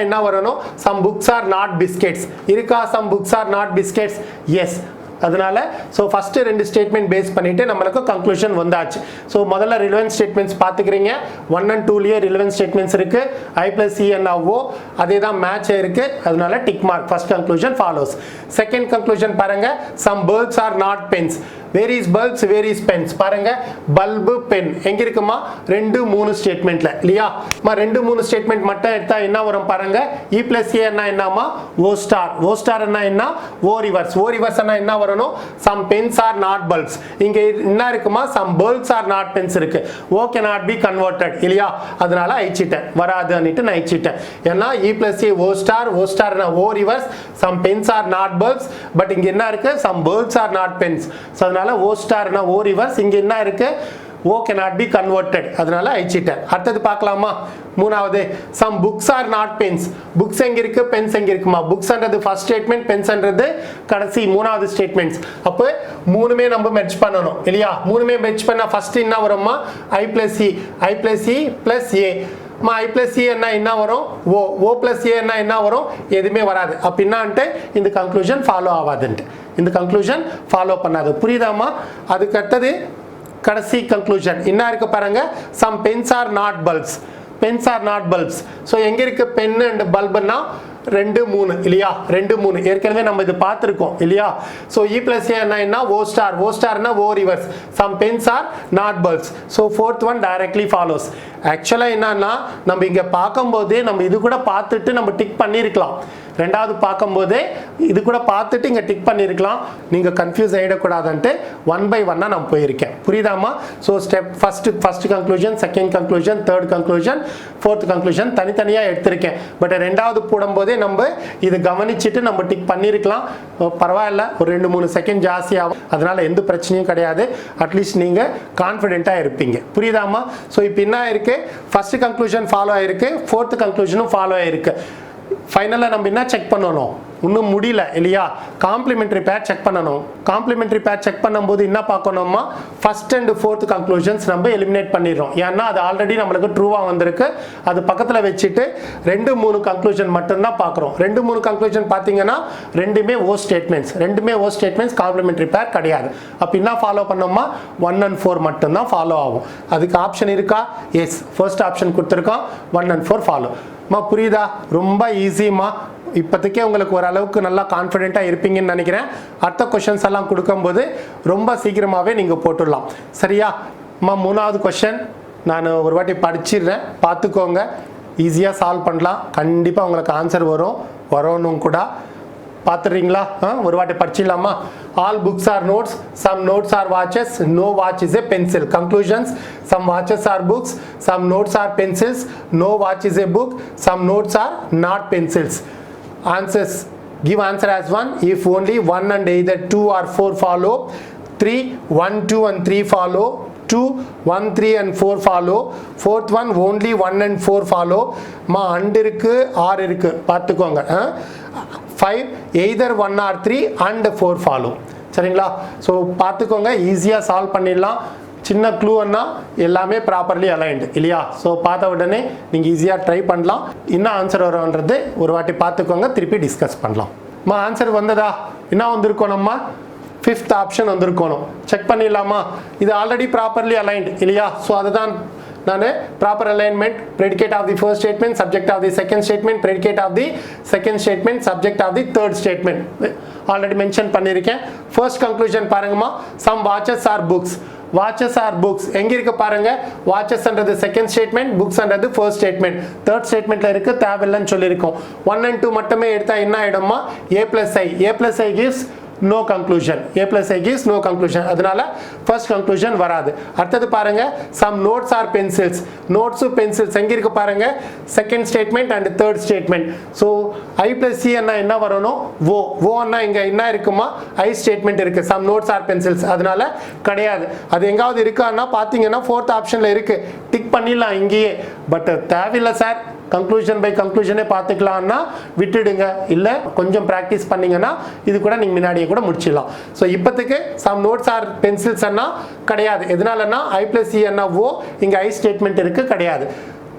என்ன வரணும்? Some books are not biscuits இருக்கா? Some books are not biscuits yes. அதனால ஸோ ஃபர்ஸ்ட் 2 ஸ்டேட்மெண்ட் பேஸ் பண்ணிட்டு நம்மளுக்கு கன்க்ளூஷன் வந்தாச்சு. ஸோ முதல்ல ரிலவெண்ட் ஸ்டேட்மெண்ட்ஸ் பார்த்துக்கிறீங்க. 1 and 2லயே ரிலவெண்ட் ஸ்டேட்மெண்ட்ஸ் இருக்கு. I plus C என்ன ஓ அதே தான் மேட்ச் இருக்கு. அதனால tick mark. First conclusion follows. Second conclusion பாருங்க. Some bulbs are not pens. Where is bulbs, where is pens பாருங்க. பல்பு பென் எங்க இருக்குமா? 2-3 ஸ்டேட்மெண்ட்ல இல்லையா? 2-3 ஸ்டேட்மெண்ட் மட்டும் எடுத்தா என்ன வரும் பாருங்க. E plus A என்னமா? ஓ ஸ்டார். ஓ ஸ்டார் என்ன? ஓ ரிவர்ஸ். ஓ ரிவர்ஸ் என்ன வரணும்? Some pens are not bulbs. இங்க என்ன இருக்குமா? Some bulbs are not pens இருக்கு. ஓ cannot be converted இல்லையா? அதனால அழிச்சிட்டேன். வராதுன்னுட்டு நான் அழிச்சிட்டேன். ஏன்னா E plus A O star. O star O reverse. Some pens are not bulbs. But இங்க என்ன இருக்கு? Some bulbs are not pens. அதனால ஓ ஸ்டார்னா ஓ ரிவர்ஸ். இங்க என்ன இருக்கு? O cannot be converted. அதனால அழிச்சிட்டேன். அடுத்தது பார்க்கலாமா? மூணாவது some books are not pens. Books எங்க இருக்கு? பென்ஸ் எங்க இருக்குமா? புக்ஸ்ன்றது ஃபர்ஸ்ட் ஸ்டேட்மெண்ட், பென்ஸ்ன்றது கடைசி மூணாவது ஸ்டேட்மெண்ட்ஸ். அப்போ மூணுமே நம்ம மெர்ஜ் பண்ணணும் இல்லையா? மூணுமே மெர்ஜ் பண்ணா ஃபர்ஸ்ட் என்ன வரும்மா? I plus C. I plus C plus A. I plus C என்ன வரும்? O plus A என்ன வரும்? எதுவுமே வராது. அப்ப என்னன்ட்டு இந்த கன்க்ளூஷன் ஃபாலோ ஆகாதுன்ட்டு. இந்த கன்க்ளூஷன் ஃபாலோ பண்ணாது. புரியுதாமா? அதுக்கு அடுத்தது கடைசி கன்க்ளூஷன் என்ன இருக்கு பாருங்க. Some pens are not bulbs. Pens are not bulbs. So எங்க இருக்கு பென் அண்ட் பல்புன்னா 2-3 இல்லையா? 2-3 ஏற்கனவே நம்ம இது பார்த்துருக்கோம் இல்லையா? ஸோ E plus A என்ன? O star. ஓ ஸ்டார்னா O reverse. Some pens are not bulbs. So fourth one directly follows. ஆக்சுவலாக என்னன்னா நம்ம இங்கே பார்க்கும்போதே நம்ம இது கூட பார்த்துட்டு நம்ம டிக் பண்ணியிருக்கலாம். ரெண்டாவது பார்க்கும்போதே இது கூட பார்த்துட்டு இங்கே டிக் பண்ணியிருக்கலாம், நீங்கள் கன்ஃபியூஸ் ஆகிடக்கூடாதுன்ட்டு 1 by 1 நான் போயிருக்கேன். புரியுதாமா? So step first conclusion, second conclusion, third conclusion, fourth conclusion தனித்தனியாக எடுத்திருக்கேன். பட் ரெண்டாவது போடும்போதே நம்ம இது கவனிச்சுட்டு நம்ம டிக் பண்ணியிருக்கலாம். பரவாயில்ல, ஒரு 2-3 செகண்ட் ஜாஸ்தியாகும், அதனால எந்த பிரச்சனையும் கிடையாது. அட்லீஸ்ட் நீங்கள் கான்ஃபிடென்ட்டாக இருப்பீங்க. புரியுதாமா? ஸோ இப்போ என்ன ஆயிருக்கு, ஃபர்ஸ்ட் கன்க்ளூஷன் ஃபாலோ ஆயிருக்கு, ஃபோர்த் கன்க்ளூஷனும் ஃபாலோ ஆயிருக்கு. ஃபைனலாக நம்ம என்ன செக் பண்ணணும், இன்னும் முடியல இல்லையா, காம்ப்ளிமெண்ட்ரி பேர் செக் பண்ணணும். காம்ப்ளிமெண்ட்ரி பேர் செக் பண்ணும்போது என்ன பார்க்கணுமா, ஃபர்ஸ்ட் அண்ட் ஃபோர்த் கன்க்ளூஷன்ஸ் நம்ம எலிமினேட் பண்ணிடுறோம். ஏன்னா அது ஆல்ரெடி நம்மளுக்கு ட்ரூவாக வந்திருக்கு. அது பக்கத்தில் வச்சுட்டு 2-3 கன்க்ளூஷன் மட்டும்தான் பார்க்குறோம். 2-3 கன்க்ளூஷன் பார்த்தீங்கன்னா ரெண்டுமே ஓ ஸ்டேட்மெண்ட்ஸ் காம்ப்ளிமெண்ட்ரி பேர் கிடையாது. அப்போ என்ன ஃபாலோ பண்ணோமா, 1 and 4 மட்டும்தான் ஃபாலோ ஆகும். அதுக்கு ஆப்ஷன் இருக்கா? எஸ், ஃபர்ஸ்ட் ஆப்ஷன் கொடுத்துருக்கோம், 1 and 4 ஃபாலோ. புரியுதா? ரொம்ப ஈஸிமா. இப்போதைக்கே உங்களுக்கு ஓரளவுக்கு நல்லா கான்ஃபிடென்ட்டாக இருப்பீங்கன்னு நினைக்கிறேன். அடுத்த கொஷின்ஸ் எல்லாம் கொடுக்கும்போது ரொம்ப சீக்கிரமாகவே நீங்கள் போட்டுடலாம். சரியா? மூணாவது கொஷின் நான் ஒரு வாட்டி படிச்சிடுறேன், பார்த்துக்கோங்க. ஈஸியாக சால்வ் பண்ணலாம், கண்டிப்பாக உங்களுக்கு ஆன்சர் வரணும் கூட. பார்த்துறீங்களா? ஒரு வாட்டி படிச்சிடலாமா? All books are notes, some notes are watches, no watch is a pencil. Conclusions: some watches are books, some notes are pencils, no watch is a book, some notes are not pencils. Answers: give answer as 1 if only 1 and either 2 or 4 follow. 3, 1, 2 and 3 follow. 2, 1, 3 and 4 follow. Fourth one only 1 and 4 follow. and இருக்கு, r இருக்கு, பார்த்துக்கோங்க. 5, either 1 or 3 and 4 follow. சரிங்களா? So பார்த்துக்கோங்க, ஈஸியாக solve பண்ணிடலாம். சின்ன க்ளூன்னா எல்லாமே properly aligned இல்லையா? ஸோ பார்த்த உடனே நீங்கள் ஈஸியாக ட்ரை பண்ணலாம். என்ன ஆன்சர் வரும்ன்றது ஒரு வாட்டி பார்த்துக்கோங்க, திருப்பி டிஸ்கஸ் பண்ணலாம். ஆன்சர் வந்ததா? என்ன வந்திருக்கோம், நம்ம 5th ஆப்ஷன் வந்திருக்கணும். செக் பண்ணிடலாமா? இது ஆல்ரெடி ப்ராப்பர்லி அலைன்டு இல்லையா? ஸோ அதுதான் நான் proper alignment, predicate of the first statement, subject of the second statement, predicate of the second statement, subject of the third statement already mention பண்ணியிருக்கேன். First conclusion பாருங்கம்மா, some watches are books. Watches are books எங்க இருக்கு பாருங்க. Watches அண்டது second statement, books அண்டது first statement. Third ஸ்டேட்மெண்ட்ல இருக்கு, தேவையில்லைன்னு சொல்லியிருக்கோம். 1 and 2 மட்டுமே எடுத்தா என்ன ஆயிடுமா, a plus i gives no conclusion. a plus i gives no conclusion. அதனால first conclusion வராது. அடுத்தது பாருங்க, some notes are pencils. notes pencils எங்க இருக்கு பாருங்க, second statement and third statement. so i plus c என்ன வரணும், wo அண்ணா இங்க என்ன இருக்குமா, i statement இருக்கு. some notes are pencils அதனால கிடையாது. அது எங்காவது இருக்கான்னா பாத்தீங்கன்னா fourth ஆப்ஷன்ல இருக்கு, டிக் பண்ணிடலாம் இங்கேயே. பட் தேவையில்லை சார், கன்க்ளூஷன் பை கன்க்ளூஷனே பார்த்துக்கலாம்னா விட்டுடுங்க. இல்லை கொஞ்சம் ப்ராக்டிஸ் பண்ணீங்கன்னா இது கூட நீங்கள் முன்னாடியே கூட முடிச்சிடலாம். ஸோ இப்போதைக்கு சம் நோட்ஸ் ஆர் பென்சில்ஸ் அண்ணா கிடையாது. எதனாலன்னா i plus e அண்ணா இங்கே ஐ ஸ்டேட்மெண்ட் இருக்கு, கிடையாது.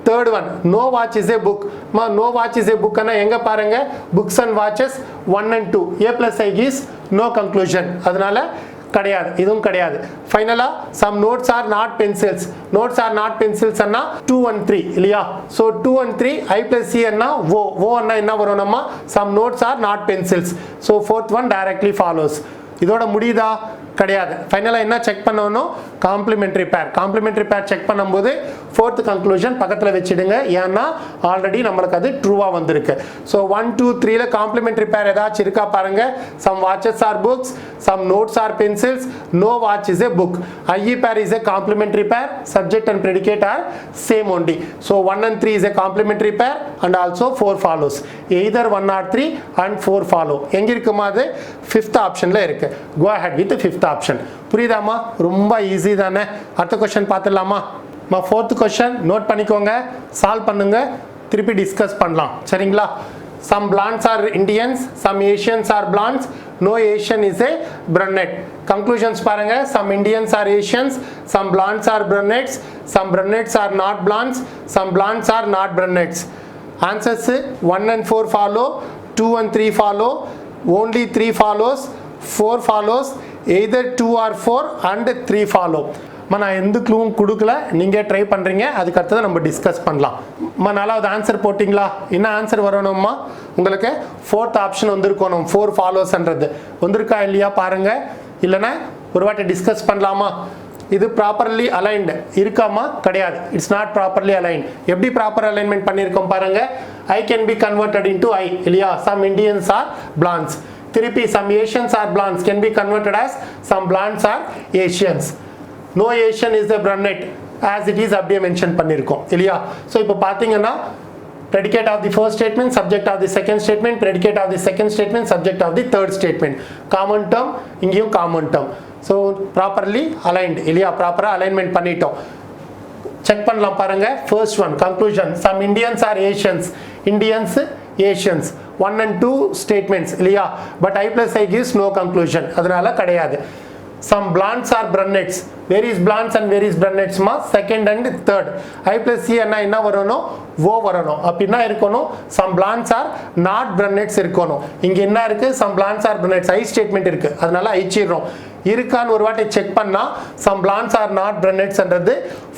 Third one, no watch is a book. No watch is a book அண்ணா எங்கே பாருங்க, books and watches 1 and 2. a plus i gives no conclusion. அதனால கிடையாது, இதுவும் கிடையாது. ஃபைனலா some notes are not pencils. Notes are not pencils அண்ணா 2 and 3 இல்லையா? So 2 and 3 i plus c அண்ணா அண்ணா என்ன வரும், நம்ம some notes are not pencils. So fourth one directly follows. இதோட முடியுதா? கிடையாது. ஃபைனலாக என்ன செக் பண்ணணும், காம்ப்ளிமெண்ட்ரி பேர். காம்ப்ளிமெண்ட்ரி பேர் செக் பண்ணும்போது ஃபோர்த் கன்க்ளூஷன் பக்கத்தில் வச்சுடுங்க, ஏன்னா ஆல்ரெடி நம்மளுக்கு அது ட்ரூவாக வந்திருக்கு. ஸோ 1, 2, 3ல காம்ப்ளிமெண்ட்ரி பேர் ஏதாச்சும் இருக்கா பாருங்க. Some watches are books, some notes are pencils, no watch is a book. I E pair is a complementary pair, subject and predicate are same only. So 1 and 3 is a complementary pair and also 4 follows. Either 1 or 3 and 4 follow. எங்க இருக்குமா அது? 5th ஆப்ஷன்ல இருக்கு. Go ahead with 5th option. புரியுதாமா? ரொம்ப easy தானே. அடுத்த question பார்த்துடலாமா? 4th क्वेश्चन நோட் பண்ணிக்கோங்க, சால்வ் பண்ணுங்க, திருப்பி டிஸ்கஸ் பண்ணலாம். சரிங்களா? some blondes are Indians, some Asians are blondes, no Asian is a brunette. Conclusions பாருங்க, some Indians are Asians, some blondes are brunettes, some brunettes are not blondes, some blondes are not brunettes. Answers 1 and 4 follow, 2 and 3 follow, only 3 follows, 4 follows, either 2 or 4 and 3 follow. நான் எந்த க்ளூவும் கொடுக்கல, நீங்கள் try பண்ணுறீங்க, அதுக்கு அடுத்தது நம்ம discuss பண்ணலாம். நாலாவது ஆன்சர் போட்டிங்களா? என்ன ஆன்சர் வரணும்மா? உங்களுக்கு 4th ஆப்ஷன் வந்திருக்கணும், 4 ஃபாலோஸ்ன்றது வந்திருக்கா இல்லையா பாருங்க. இல்லைன்னா ஒரு வாட்டி டிஸ்கஸ் பண்ணலாமா? இது ப்ராப்பர்லி அலைன்டு இருக்காமா கிடையாது, இட்ஸ் நாட் ப்ராப்பர்லி அலைன்ட். எப்படி ப்ராப்பர் அலைன்மெண்ட் பண்ணியிருக்கோம் பாருங்க, I can be converted into I இல்லையா, சம் இண்டியன்ஸ் ஆர் பிளான்ஸ். திருப்பி some Asians are blondes can be converted as some blondes are Asians. No Asian is a brunette as it is அப்படியே mention பண்ணியிருக்கோம் இல்லையா. So இப்போ பார்த்தீங்கன்னா predicate of the first statement, subject of the second statement, predicate of the second statement, subject of the third statement. Common term, இங்கேயும் common term. So properly aligned இல்லையா, ப்ராப்பராக alignment பண்ணிட்டோம். Check பண்ணலாம் பாருங்க. first one conclusion, some Indians are Asians, Indians Asians, 1 and 2 statements இல்லையா, but I plus I gives no conclusion, அதனால கிடையாது. some blondes are brunettes, where is blondes and where is brunettes ma, second and third. I plus C என்ன வரணும், ஓ வரணும். அப்ப என்ன இருக்கணும், some blondes are not brunettes இருக்கணும். இங்க என்ன இருக்கு, some blondes are brunettes, I statement இருக்கு, அதனால ஐச்சிடுறோம். இருக்கான்னு ஒரு வாட்டி செக் பண்ணா some blondes are not brunettes என்றது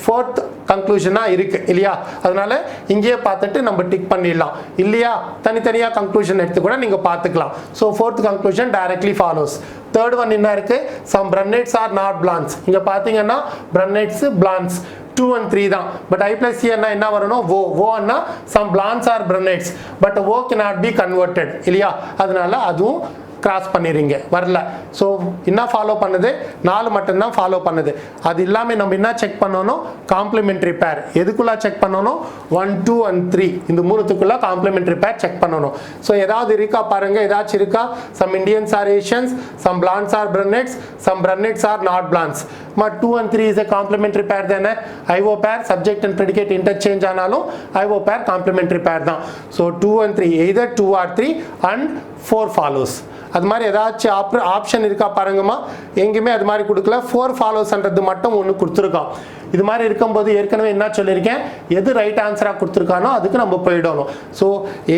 fourth கன்க்ளூஷனா இருக்கு இல்லையா, அதனால இங்கேயே பார்த்துட்டு நம்ம டிக் பண்ணிடலாம் இல்லையா. தனித்தனியா கன்க்ளூஷன் எடுத்து கூட நீங்க பார்த்துக்கலாம். So fourth conclusion directly follows. third one என்ன இருக்கு, some brunettes are not blondes. இங்க பார்த்தீங்கன்னா brunettes blondes 2 and 3 தான். பட் I plus C என்ன வரணும், ஓ அண்ணா some blondes are brunettes, but O cannot be converted இல்லையா, அதனால அதுவும் கிராஸ் பண்ணிடுறீங்க வரல. ஸோ என்ன ஃபாலோ பண்ணுது, 4 மட்டும்தான் ஃபாலோ பண்ணுது. அது இல்லாமல் நம்ம என்ன செக் பண்ணணும், காம்ப்ளிமெண்ட்ரி பேர் எதுக்குள்ள செக் பண்ணணும், 1 2 and 3 இந்த மூணுத்துக்குள்ள காம்ப்ளிமெண்ட்ரி பேர் செக் பண்ணணும். ஸோ ஏதாவது இருக்கா பாருங்க, ஏதாச்சும் இருக்கா, some Indians are Asians, some blondes are brunettes, some brunettes are not blondes. 2 and 3 is a complementary pair தானே, I O pair subject and predicate interchange ஆனாலும் ஐஓ பேர் காம்ப்ளிமெண்ட்ரி பேர் தான். So 2 and 3 either 2 or 3 and 4 follows. அது மாதிரி ஏதாச்சும் option இருக்கா பாருங்கம்மா, எங்கேயுமே அது மாதிரி கொடுக்கல. 4 ஃபாலோஸ்ன்றது மட்டும் ஒன்று கொடுத்துருக்கோம். இது மாதிரி இருக்கும்போது ஏற்கனவே என்ன சொல்லியிருக்கேன், எது ரைட் ஆன்சராக கொடுத்துருக்கானோ அதுக்கு நம்ம போயிடணும். ஸோ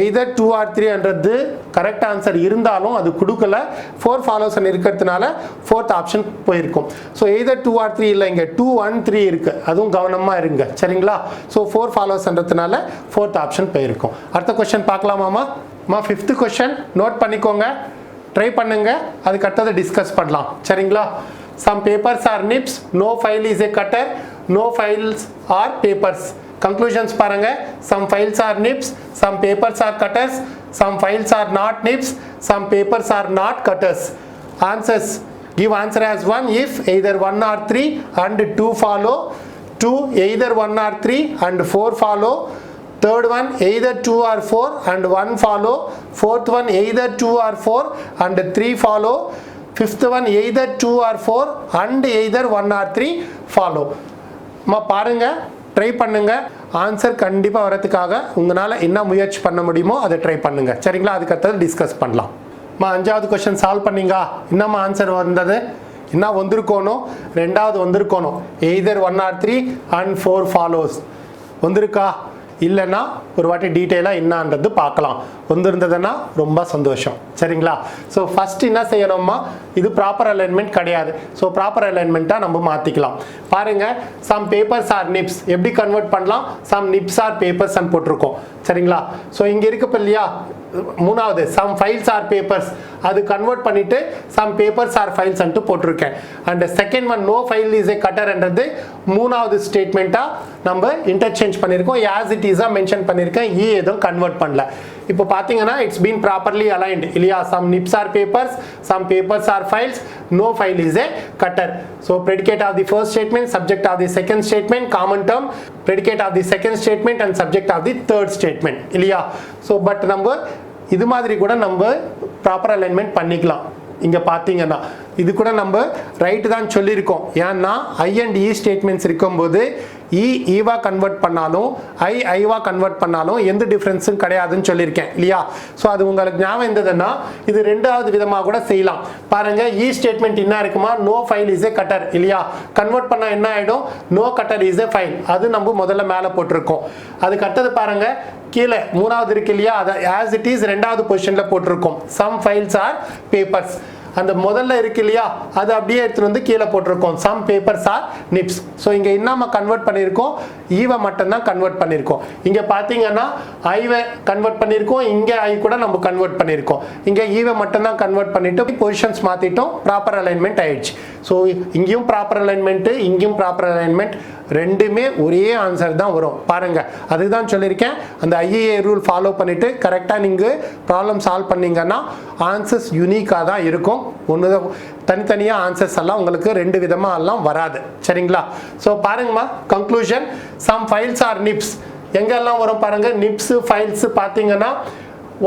எய்தர் 2 or 3ன்றது கரெக்ட் ஆன்சர் இருந்தாலும் அது கொடுக்கல, 4 ஃபாலோஸ் இருக்கிறதுனால 4th ஆப்ஷன் போயிருக்கும். ஸோ எய்தர் 2 or 3 இல்லை, இங்கே 2 and 3 இருக்கு, அதுவும் கவனமாக இருங்க சரிங்களா. ஸோ 4 ஃபாலோஸ்ன்றதுனால 4th ஆப்ஷன் போயிருக்கும். அடுத்த கொஸ்டின் பார்க்கலாமாம்மா. 5th கொஸ்டின் நோட் பண்ணிக்கோங்க, ட்ரை பண்ணுங்க, அதுக்கு அடுத்தது டிஸ்கஸ் பண்ணலாம் சரிங்களா. some papers are nips, no file is a cutter, no files are papers. conclusions பாருங்க, some files are nips, some papers are cutters, some files are not nips, some papers are not cutters. answers, give answer as 1 if either 1 or 3 and 2 follow, 2 either 1 or 3 and 4 follow, third one either 2 or 4 and 1 follow, fourth one either 2 or 4 and 3 follow, fifth one either 2 or 4 and either 1 or 3 follow. பாருங்க, try பண்ணுங்க, answer கண்டிப்பாக வரதுக்காக உங்களால் என்ன முயற்சி பண்ண முடியுமோ அதை ட்ரை பண்ணுங்க சரிங்களா. அதுக்கு அடுத்தது டிஸ்கஸ் பண்ணலாம். 5வது கொஸ்டின் சால்வ் பண்ணீங்க, என்னம்மா ஆன்சர் வந்தது, என்ன வந்திருக்கணும், 2வது வந்திருக்கணும், either 1 or 3 and 4 follows வந்திருக்கா, இல்லைன்னா ஒரு வாட்டி டீட்டெயிலாக என்னன்றது பார்க்கலாம். வந்திருந்ததுன்னா ரொம்ப சந்தோஷம் சரிங்களா. ஸோ ஃபர்ஸ்ட் என்ன செய்யணுமா, இது ப்ராப்பர் அலைன்மெண்ட் கிடையாது. ஸோ ப்ராப்பர் அலைன்மெண்ட்டாக நம்ம மாற்றிக்கலாம். பாருங்க, சம் பேப்பர்ஸ் ஆர் நிப்ஸ் எப்படி கன்வெர்ட் பண்ணலாம், சம் நிப்ஸ் ஆர் பேப்பர்ஸ் போட்டிருக்கோம் சரிங்களா. ஸோ இங்கே இருக்கப்ப இல்லையா, 3வது சம் ஃபைல்ஸ் ஆர் பேப்பர்ஸ் அது கன்வெர்ட் பண்ணிட்டு சம் பேப்பர்ஸ் ஆர் ஃபைல்ஸ் போட்டிருக்கேன். And second one no file is a கட்டர்ன்றது 3வது ஸ்டேட்மெண்ட்டாக நம்ம இன்டர்சேஞ்ச் பண்ணியிருக்கோம். ஆஸ் இட் இஸாக மென்ஷன் பண்ணியிருக்கேன், எதுவும் கன்வெர்ட் பண்ணல. இப்போ பார்த்தீங்கன்னா இட்ஸ் பீன் ப்ராப்பர்லி அலைன்ட் இல்லையா. Some nibs are papers, some papers are files, no file is a cutter. So predicate of the first statement, subject of the second statement, common term, predicate of the second statement and subject of the third statement இல்லையா. So but நம்ம இது மாதிரி கூட நம்ம proper alignment பண்ணிக்கலாம். இங்கே பார்த்தீங்கன்னா இது கூட நம்ம ரைட்டு தான் சொல்லியிருக்கோம். ஏன்னா ஐ அண்ட் இ ஸ்டேட்மெண்ட்ஸ் இருக்கும்போது ஈவா கன்வெர்ட் பண்ணாலும் ஐவா கன்வெர்ட் பண்ணாலும் எந்த டிஃப்ரென்ஸும் கிடையாதுன்னு சொல்லியிருக்கேன் இல்லையா. ஸோ அது உங்களுக்கு ஞாபகம் இருந்ததுன்னா இது 2வது விதமாக கூட செய்யலாம். பாருங்க, இ ஸ்டேட்மெண்ட் என்ன இருக்குமா, no file is a cutter இல்லையா. கன்வெர்ட் பண்ணால் என்ன ஆகிடும், no cutter is a file, அது நம்ம முதல்ல மேலே போட்டிருக்கோம். அதுக்கு அடுத்தது பாருங்க, கீழே 3வது இருக்கு இல்லையா, அதை ஆஸ் இட் இஸ் 2வது பொசிஷனில் போட்டிருக்கோம். சம் ஃபைல்ஸ் ஆர் பேப்பர்ஸ், அந்த முதல்ல இருக்கு இல்லையா அது அப்படியே எடுத்துட்டு வந்து கீழே போட்டிருக்கோம் some papers are NIPS. So இங்கே என்னமா கன்வெர்ட் பண்ணியிருக்கோம் ஈவை மட்டும் தான் கன்வெர்ட் பண்ணியிருக்கோம். இங்கே பார்த்தீங்கன்னா ஐவை கன்வெர்ட் பண்ணியிருக்கோம், இங்கே ஐ கூட நம்ம கன்வெர்ட் பண்ணியிருக்கோம். இங்கே ஈவை மட்டும் தான் கன்வெர்ட் பண்ணிட்டு பொசிஷன்ஸ் மாற்றிட்டோம், ப்ராப்பர் அலைன்மெண்ட் ஆயிடுச்சு. ஸோ இங்கேயும் ப்ராப்பர் அலைன்மெண்ட்டு இங்கேயும் ப்ராப்பர் அலைன்மெண்ட், ரெண்டுமே ஒரே ஆன்சர் தான் வரும் பாருங்க. அதுதான் சொல்லியிருக்கேன், அந்த ஐஏஏ ரூல் ஃபாலோ பண்ணிட்டு கரெக்டாக நீங்கள் ப்ராப்ளம் சால்வ் பண்ணீங்கன்னா ஆன்சர்ஸ் யூனிக்காக தான் இருக்கும். ஒன்று தனித்தனியாக ஆன்சர்ஸ் எல்லாம் உங்களுக்கு ரெண்டு விதமாக எல்லாம் வராது. சரிங்களா? ஸோ பாருங்கம்மா, conclusion some files are nibs எங்கெல்லாம் வரும் பாருங்க. நிப்ஸ் ஃபைல்ஸ் பார்த்தீங்கன்னா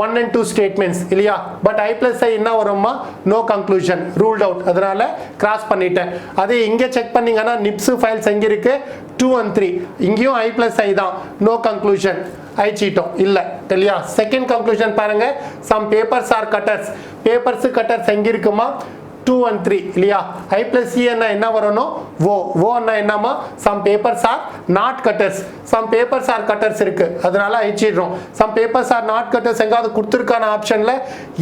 1 and 2 ஸ்டேட்மெண்ட்ஸ் இல்லையா? பட் I plus I என்ன வரும்மா? நோ கன்க்ளூஷன், ரூல்ட் அவுட், அதனால கிராஸ் பண்ணிட்டேன். அதே இங்கே செக் பண்ணீங்கன்னா நிப்ஸ் ஃபைல்ஸ் எங்கே இருக்கு? 2 and 3. இங்கேயும் I plus I தான், நோ கன்க்ளூஷன், ஐ சீட்டோம் இல்லை இல்லையா? செகண்ட் கன்க்ளூஷன் பாருங்க, some papers are cutters. Papers cutters எங்கே இருக்குமா? 2 and 3 இல்லையா? I plus C என்ன வரணும்? ஓ என்னமா? some papers are not cutters. some papers are cutters இருக்கு, அதனால அழிச்சிடுறோம். some papers are not cutters எங்காவது கொடுத்துருக்கான ஆப்ஷன்ல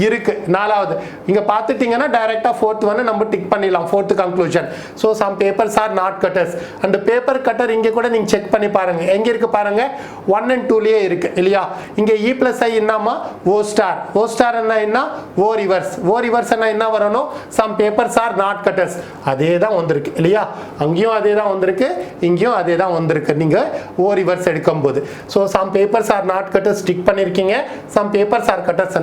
இருக்கு. நாலாவது இங்க பார்த்துட்டீங்கன்னா டைரக்டா ஃபோர்த் ஒன் நம்ம டிக் பண்ணிடலாம், fourth conclusion. So some papers are not cutters. அந்த பேப்பர் கட்டர் இங்க கூட நீங்க செக் பண்ணி பாருங்க, எங்க இருக்கு பாருங்க, 1 and 2லயே இருக்கு இல்லையா? இங்க E plus I என்னமா? O star. O star என்ன? O reverse. O reverse என்ன வரணும்? some papers are not cutters. அதே தான் வந்திருக்கு இல்லையா? அங்கேயும் அதே தான் வந்திருக்கு, இங்கேயும் அதே தான் வந்திருக்கு. நீங்க ஓ ரிவர்ஸ் எடுக்கும்போது so some papers are not cutters tick பண்ணியிருக்கீங்க, some papers are cutters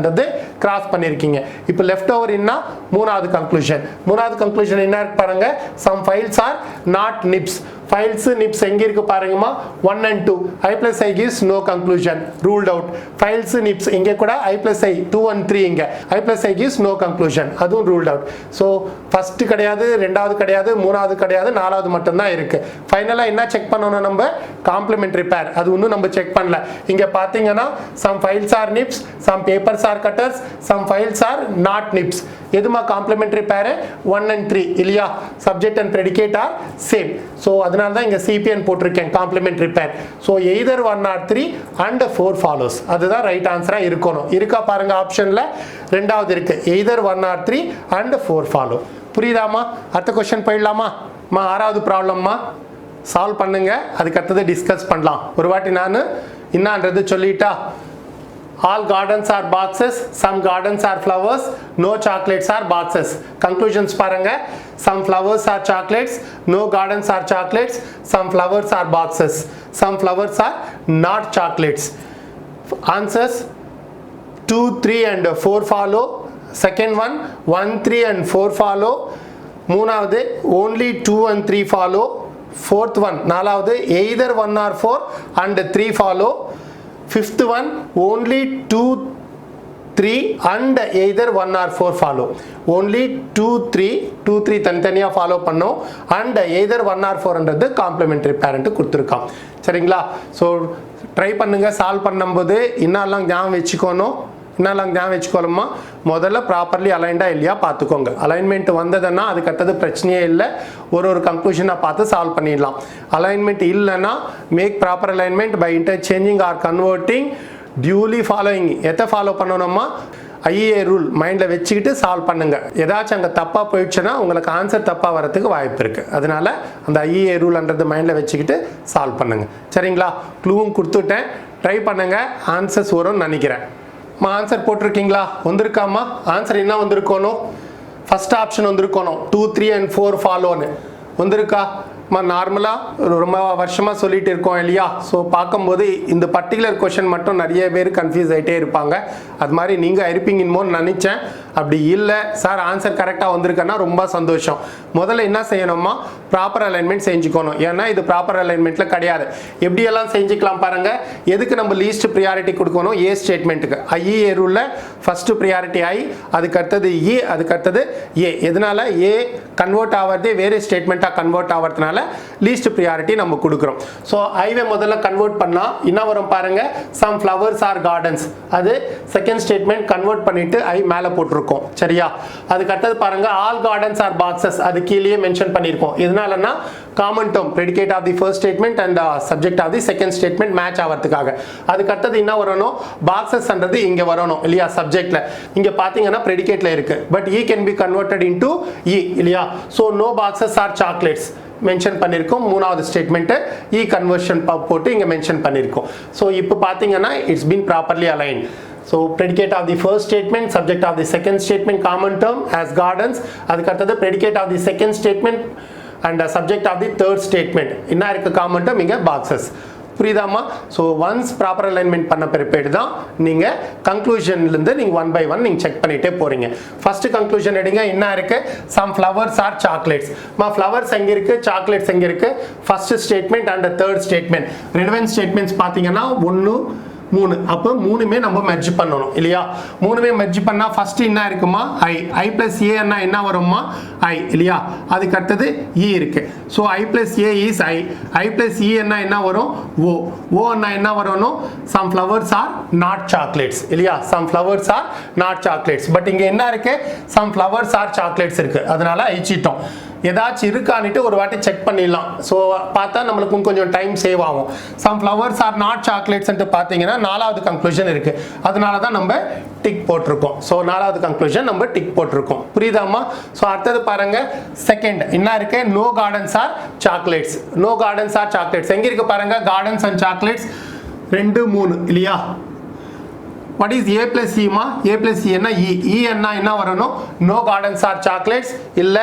cross பண்ணியிருக்கீங்க. இப்போ லெஃப்ட் ஓவர் என்ன? மூணாவது கன்க்ளூஷன் என்ன இருக்கு பாருங்க, some files are not NIPS. Files Niépce எங்க இருக்கு பாருங்கம்மா? 1 and 2. I plus I gives no conclusion, ruled out. Files Niépce இங்க கூட I plus I 2 and 3 இங்க I plus I gives no conclusion, அதுவும் ruled out. ஸோ ஃபர்ஸ்ட் கிடையாது, ரெண்டாவது கிடையாது, மூணாவது கிடையாது, நாலாவது மட்டும் தான் இருக்கு. ஃபைனலா என்ன செக் பண்ணணும் நம்ம? காம்ப்ளிமெண்டரி பேர், அது இன்னும் நம்ம செக் பண்ணல. இங்க பாத்தீங்கன்னா some files are NIPS, some papers are cutters, some files are not NIPS. எதுமா காம்ப்ளிமெண்டரி பேர்? 1 and 3 இல்லையா? Subject and predicate are same. So அதனால தான் இங்கே சிபிஎன் போட்டிருக்கேன், காம்ப்ளிமெண்டரி பேர். So either 1 or 3 and 4 follows, அதுதான் ரைட் ஆன்சராக இருக்கணும். இருக்கா பாருங்க ஆப்ஷனில், ரெண்டாவது இருக்கு, எய்தர் 1 or 3 and 4 follow. புரியுதாமா? அடுத்த கொஸ்டின் போயிடலாமா? ஆறாவது ப்ராப்ளம்மா சால்வ் பண்ணுங்க, அதுக்கு அடுத்தது டிஸ்கஸ் பண்ணலாம். ஒரு வாட்டி நான் என்னன்றது சொல்லிட்டா, all gardens are boxes, some gardens are flowers, no chocolates are boxes. Conclusions பாருங்க, some flowers are chocolates, no gardens are chocolates, some flowers are boxes, some flowers are not chocolates. Answers 2, 3 and 4 follow. Second one 1, 3 and 4 follow. மூணாவது only 2 and 3 follow. Fourth one நாலாவது either 1 or 4 and 3 follow. Fifth one only 2, 3 and either 1 or 4 follow. Only 2, 3 தனித்தனியா follow பண்ணோம், and either 1 or 4 என்றது complementary parent கொடுத்துருக்கான். சரிங்களா? So try பண்ணுங்க, solve பண்ணும்போது என்னெல்லாம் ஞாபகம் வச்சுக்கணும், என்னெல்லாம் ஞாபகம் வச்சுக்கோணுமா? முதல்ல ப்ராப்பர்லி அலைன்டா இல்லையா பார்த்துக்கோங்க. அலைன்மெண்ட் வந்ததுன்னா அதுக்கு அடுத்தது பிரச்சனையே இல்லை, ஒரு கன்க்ளூஷனை பார்த்து சால்வ் பண்ணிடலாம். அலைன்மெண்ட் இல்லைன்னா make proper alignment by interchanging or converting duly following. எதை ஃபாலோ பண்ணணுமா? ஐஏ ரூல் மைண்டில் வச்சுக்கிட்டு சால்வ் பண்ணுங்க. ஏதாச்சும் அங்கே தப்பாக போயிடுச்சுன்னா உங்களுக்கு ஆன்சர் தப்பாக வரதுக்கு வாய்ப்பு இருக்குது. அதனால அந்த ஐஏ ரூல்ன்றது மைண்டில் வச்சுக்கிட்டு சால்வ் பண்ணுங்க. சரிங்களா? க்ளூவும் கொடுத்துட்டேன், ட்ரை பண்ணுங்க, ஆன்சர்ஸ் வரும்னு நினைக்கிறேன். ஆன்சர் போட்டிருக்கீங்களா? வந்திருக்காமா? ஆன்சர் என்ன வந்திருக்கணும்? ஃபர்ஸ்ட் ஆப்ஷன் வந்திருக்கணும், 2, 3 and 4 ஃபாலோன்னு வந்திருக்கா? நார்மலாக ரொம்ப வருஷமாக சொல்லிட்டு இருக்கோம் இல்லையா? ஸோ பார்க்கும்போது இந்த பர்டிகுலர் கொஷின் மட்டும் நிறைய பேர் கன்ஃபியூஸ் ஆகிட்டே இருப்பாங்க. அது மாதிரி நீங்கள் இருப்பீங்கன்னு நினச்சேன். அப்படி இல்லை சார், ஆன்சர் கரெக்டாக வந்திருக்கேன்னா ரொம்ப சந்தோஷம். முதல்ல என்ன செய்யணுமா? ப்ராப்பர் அலைன்மெண்ட் செஞ்சுக்கணும். ஏன்னா இது ப்ராப்பர் அலைன்மெண்ட்டில் கிடையாது. எப்படியெல்லாம் செஞ்சுக்கலாம் பாருங்கள். எதுக்கு நம்ம லீஸ்ட் ப்ரியாரிட்டி கொடுக்கணும்? ஏ ஸ்டேட்மெண்ட்டுக்கு. ஐஏ ரூலில் ஃபஸ்ட்டு ப்ரியாரிட்டி ஐ, அதுக்கு அடுத்தது இ, அதுக்கு அடுத்தது ஏ. எதனால? ஏ கன்வெர்ட் ஆகிறதே வேறு ஸ்டேட்மெண்ட்டாக கன்வெர்ட் ஆகிறதுனால அதனால லீஸ்ட் ப்ரியாரிட்டி நம்ம கொடுக்குறோம். ஸோ ஐவே முதல்ல கன்வெர்ட் பண்ணா என்ன வரும் பாருங்க, சம் ஃப்ளவர்ஸ் ஆர் கார்டன்ஸ். அது செகண்ட் ஸ்டேட்மெண்ட் கன்வெர்ட் பண்ணிட்டு ஐ மேலே போட்டிருக்கோம். சரியா, அதுக்கு அடுத்தது பாருங்க ஆல் கார்டன்ஸ் ஆர் பாக்ஸஸ், அது கீழே மென்ஷன் பண்ணியிருக்கோம். இதனாலன்னா common term predicate of the first statement and subject of the second statement match ஆகிறதுக்காக. அதுக்கு அடுத்தது என்ன வரணும், பாக்ஸஸ்ன்றது இங்க வரணும் இல்லையா சப்ஜெக்ட்ல. இங்க பாத்தீங்கன்னா predicateல இருக்கு, but E can be converted into E இல்லையா. So no boxes are chocolates mention பண்ணியிருக்கோம். மூணாவது ஸ்டேட்மெண்ட்டு E கன்வர்ஷன் போட்டு இங்கே மென்ஷன் பண்ணியிருக்கோம். ஸோ இப்போ பார்த்தீங்கன்னா it's been properly aligned. So predicate of the first statement, subject of the second statement, common term as gardens. அதுக்கு அடுத்தது predicate of the second statement and subject of the third statement. என்ன இருக்கு common term இங்க boxes. புரியுதாமா? So once proper alignment பண்ண பிறப்பேடு தான் நீங்கள் கன்க்ளூஷன்லேருந்து நீங்கள் ஒன் பை ஒன் நீங்கள் செக் பண்ணிகிட்டே போகிறீங்க. ஃபர்ஸ்ட் கன்க்ளூஷன் எடுங்க, என்ன இருக்குது, some flowers are chocolates. Flowers எங்கே இருக்குது, சாக்லேட்ஸ் எங்கே இருக்குது, first statement and third statement. Relevant statements பார்த்தீங்கன்னா 1 3, அப்போ மூணுமே நம்ம மெர்ஜ் பண்ணணும் இல்லையா. மூணுமே மெர்ஜ் பண்ணா ஃபர்ஸ்ட் என்ன இருக்குமா, ஐ பிளஸ் ஏ என்ன வருமா, ஐ இல்லையா. அதுக்கு அடுத்தது இ இருக்கு. So I plus A is I plus E என்ன வரும், ஓ என்ன வரணும், some flowers are not chocolates இல்லையா. Some flowers are not chocolates. But இங்க என்ன இருக்கு, சம் ஃப்ளவர்ஸ் ஆர் சாக்லேட்ஸ் இருக்கு, அதனால அழிச்சிட்டோம். ஏதாச்சும் இருக்கான்னுட்டு ஒரு வாட்டி செக் பண்ணிடலாம். ஸோ பார்த்தா நம்மளுக்கு கொஞ்சம் டைம் சேவ் ஆகும். சம் ஃப்ளவர்ஸ் ஆர் நாட் சாக்லேட்ஸ்ன்ட்டு பார்த்தீங்கன்னா நாலாவது கன்க்ளூஷன் இருக்கு, அதனால தான் நம்ம டிக் போட்டிருக்கோம். ஸோ நாலாவது கன்க்ளூஷன் நம்ம டிக் போட்டிருக்கோம். புரியுதாமா? ஸோ அடுத்தது பாருங்க, செகண்ட் என்ன இருக்கு, no gardens are chocolates. No gardens are chocolates எங்க இருக்கு பாருங்க, கார்டன்ஸ் அண்ட் சாக்லேட்ஸ் 2 3 இல்லையா. What is A plus E மா, A plus E என்ன E என்ன வரணும், no gardens are chocolates இல்ல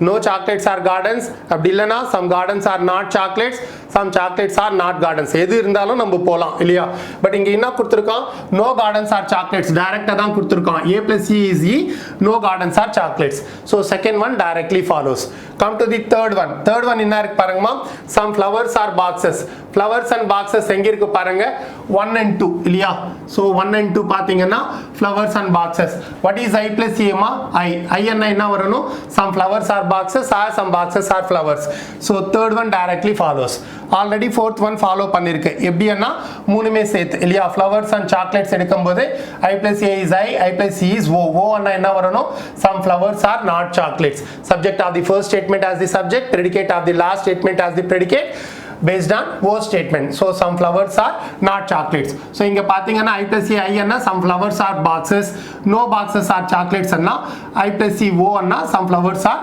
no chocolates are gardens. அப்படி இல்லனா some gardens are not chocolates, some chocolates are not gardens. எது இருந்தாலும் நம்ம போலாம் இல்லையா. பட் இங்க என்ன கொடுத்திருக்கான், no gardens are chocolates டைரக்டா தான் கொடுத்திருக்கான். A plus E is E, no gardens are chocolates. So second one directly follows. Come to the third one. Third one என்ன இருக்கு பாருங்கமா, some flowers are boxes. Flowers and boxes எங்க இருக்கு பாருங்க, 1 and 2 இல்லையா. So 1 and 2 பாத்தீங்கன்னா flowers and boxes. What is I plus A மா, I என்ன வரணும், some flowers are boxes or some boxes are flowers. So third one directly follows. Already fourth one follow பண்ணிருக்கு. எப்படின்னா மூணுமே சேர்த்து இல்லையா. flowers and chocolates எடுக்கும்போது I plus A is I plus E is O என்ன வரணும், some flowers are not chocolates. Subject of the first statement as the subject, predicate of the last statement as the predicate based on O statement. So some flowers are not chocolates. So இங்க பாத்தீங்கன்னா I plus A I என்ன, some flowers are boxes, no boxes are chocolates என்ன, I plus C O என்ன, some flowers are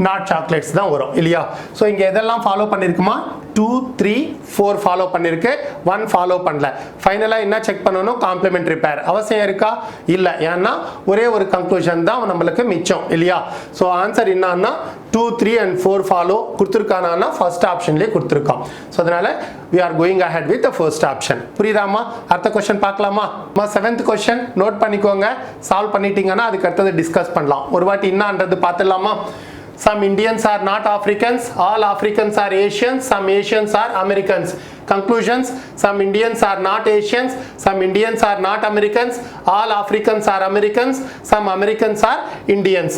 not chocolates தான் வரும் இல்லையா. So இங்க எதெல்லாம் ஃபாலோ பண்ணிருக்குமா, 2 3 4 ஃபாலோ பண்ணிருக்கு, 1 ஃபாலோ பண்ணல. ஃபைனலாக என்ன செக் பண்ணணும், காம்ப்ளிமெண்டரி பேர் அவசியம் இருக்கா, இல்லை. ஏன்னா ஒரே ஒரு கன்க்ளூஷன் தான் நம்மளுக்கு மிச்சம் இல்லையா. ஸோ ஆன்சர் என்னன்னா 2 3 and 4 ஃபாலோ கொடுத்துருக்கானா ஃபர்ஸ்ட் ஆப்ஷன்லேயே கொடுத்துருக்கான். ஸோ அதனால we are going ahead with the first option. புரியுதாமா? அடுத்த கொஸ்டின் பார்க்கலாமா. 7th கொஸ்டின் நோட் பண்ணிக்கோங்க, சால்வ் பண்ணிட்டீங்கன்னா அதுக்கு அடுத்தது டிஸ்கஸ் பண்ணலாம். ஒரு வாட்டி என்னன்றது பார்த்துடலாமா. Some Indians are not Africans, all Africans are Asians, some Asians are Americans. Conclusions, some Indians are not Asians, some Indians are not Americans, all Africans are Americans, some Americans are Indians.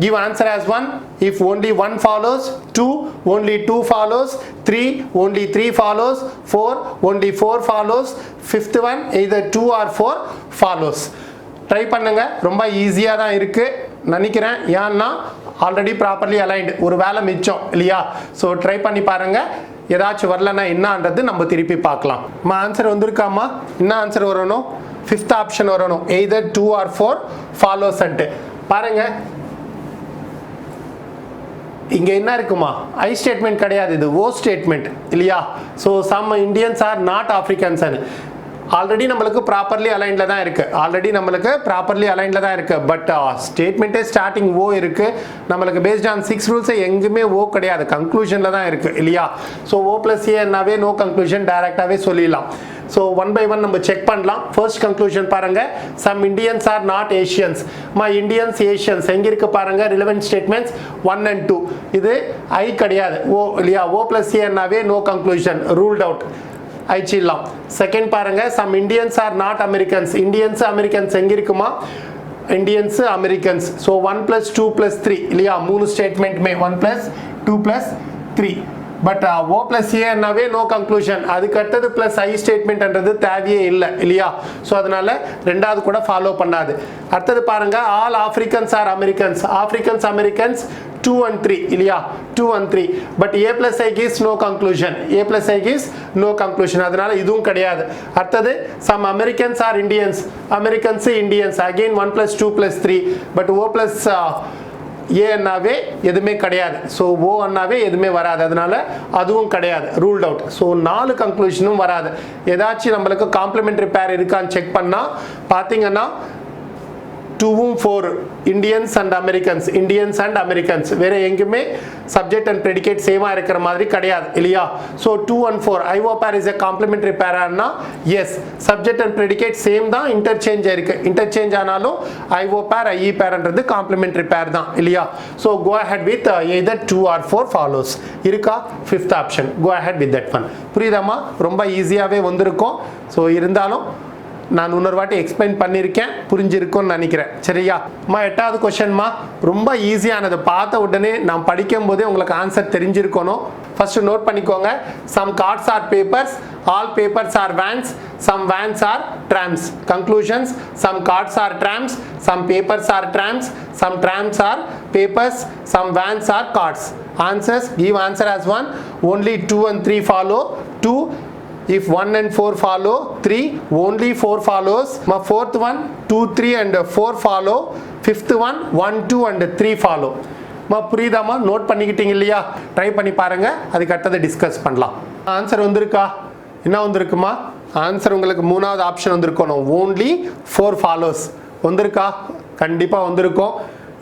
Give answer as 1 if only 1 follows, 2 only 2 follows, 3 only 3 follows, 4 only 4 follows, 5th one either 2 or 4 follows. Try பண்ணுங்க, ரொம்ப ஈஸியாக தான் இருக்கு நினைக்கிறேன். ஏன்னா already properly aligned, ஒரு வேலை மிச்சம் இல்லையா. ஸோ ட்ரை பண்ணி பாருங்க, ஏதாச்சும் வரலன்னா என்னன்றது நம்ம திருப்பி பார்க்கலாம். ஆன்சர் வந்திருக்காமா, என்ன ஆன்சர் வரணும், 5th ஆப்ஷன் வரணும், எய்தர் 2 or 4 ஃபாலோஸ் பாருங்க. இங்க என்ன இருக்குமா, ஐ ஸ்டேட்மெண்ட் கிடையாது, இது ஓ ஸ்டேட்மெண்ட் இல்லையா. So some Indians are not Africans already நம்மளுக்கு ப்ராப்பர்லி அலைன்ல தான் இருக்கு, பட் ஸ்டேட்மெண்ட்டே ஸ்டார்டிங் ஓ இருக்கு. நம்மளுக்கு பேஸ்ட் ஆன் 6 ரூல்ஸ் எங்குமே ஓ கிடையாது, கன்க்ளூஷன்ல தான் இருக்கு இல்லையா. ஸோ ஓ பிளஸ் ஏன்னாவே நோ கன்க்ளூஷன் டைரக்டாவே சொல்லிடலாம். ஸோ 1 by 1 நம்ம செக் பண்ணலாம். ஃபர்ஸ்ட் கன்க்ளூஷன் பாருங்க, some Indians are not Asians. Indians Asians எங்க இருக்கு பாருங்க, ரிலவென்ட் ஸ்டேட்மெண்ட்ஸ் 1 and 2. இது ஐ கிடையாது, ஓ இல்லையா. ஓ பிளஸ் ஏன்னாவே நோ கன்க்ளூஷன், ரூல்ட் அவுட், ஐச்சிடலாம். செகண்ட் பாருங்க, some Indians are not Americans. Indians Americans எங்க இருக்குமா, இண்டியன்ஸ் அமெரிக்கன்ஸ். ஸோ 1 + 2 + 3 இல்லையா, 3 ஸ்டேட்மெண்ட்டுமே 1 + 2 + 3. பட் O plus A என்னவே நோ கன்க்ளூஷன். அதுக்கு அடுத்தது பிளஸ் ஐ ஸ்டேட்மெண்ட்ன்றது தேவையே இல்லை இல்லையா? ஸோ அதனால ரெண்டாவது கூட ஃபாலோ பண்ணாது. அடுத்தது பாருங்க, all Africans are Americans. Africans Americans 2 and 3 இல்லையா? 2 and 3 but A plus I gives no conclusion. A plus I gives no conclusion. அதனால இதுவும் கிடையாது. அடுத்தது some Americans are Indians. Americans Indians again 1 plus 2 plus 3 but O plus A அண்ணாவே எதுவுமே கிடையாது. So ஓ அண்ணாவே எதுவுமே வராது. அதனால அதுவும் கிடையாது, ரூல்ட் அவுட். ஸோ 4 கன்க்ளூஷனும் வராது. ஏதாச்சும் நம்மளுக்கு காம்ப்ளிமெண்டரி பேர் இருக்கான்னு செக் பண்ணால் பார்த்தீங்கன்னா 2 4 Indians and Americans, Indians and Americans வேற எங்குமே சப்ஜெக்ட் அண்ட் ப்ரெடிகேட் சேமா இருக்கிற மாதிரி கிடையாது இல்லையா? So 2 and 4 I O pair is a complementary பேரானா yes, subject and predicate same தான், இன்டர்சேஞ்ச் இருக்கு. இன்டர்சேஞ்ச் ஆனாலும் ஐஓ பேர் ஐஇ பேர்ன்றது காம்ப்ளிமெண்டரி பேர் தான் இல்லையா? So go ahead with either 2 or 4 follows இருக்கா? 5th option go ahead with that one. புரியுதாமா? ரொம்ப ஈஸியாகவே வந்திருக்கும். ஸோ இருந்தாலும் நான் இன்னொரு வாட்டி எக்ஸ்பிளைன் பண்ணியிருக்கேன், புரிஞ்சிருக்கும்னு நினைக்கிறேன். சரியா? 8வது கொஸ்டின்மா ரொம்ப ஈஸியானது. பார்த்த உடனே நான் படிக்கும் போதே உங்களுக்கு ஆன்சர் தெரிஞ்சிருக்கணும். ஃபர்ஸ்ட் நோட் பண்ணிக்கோங்க. Some cards are papers, all papers are vans, some vans are trams. Conclusions, some cards are trams, some papers are trams, some trams are papers, some vans are cards. Answers, give answer as 1. Only 2 and 3 follow. 2 if 1 and 4 follow. 3 only 4 follows. My 4th one 2 3 and 4 follow. 5th one 1 2 and 3 follow. புரியுதாமா? Note பண்ணிக்கிட்டீங்க இல்லையா? Try பண்ணி பாருங்க, அதுக்கு அடுத்தது discuss பண்ணலாம். Answer வந்திருக்கா? என்ன வந்திருக்குமா? ஆன்சர் உங்களுக்கு 3வது ஆப்ஷன் வந்திருக்கணும். only 4 follows வந்திருக்கா? கண்டிப்பா வந்திருக்கும்.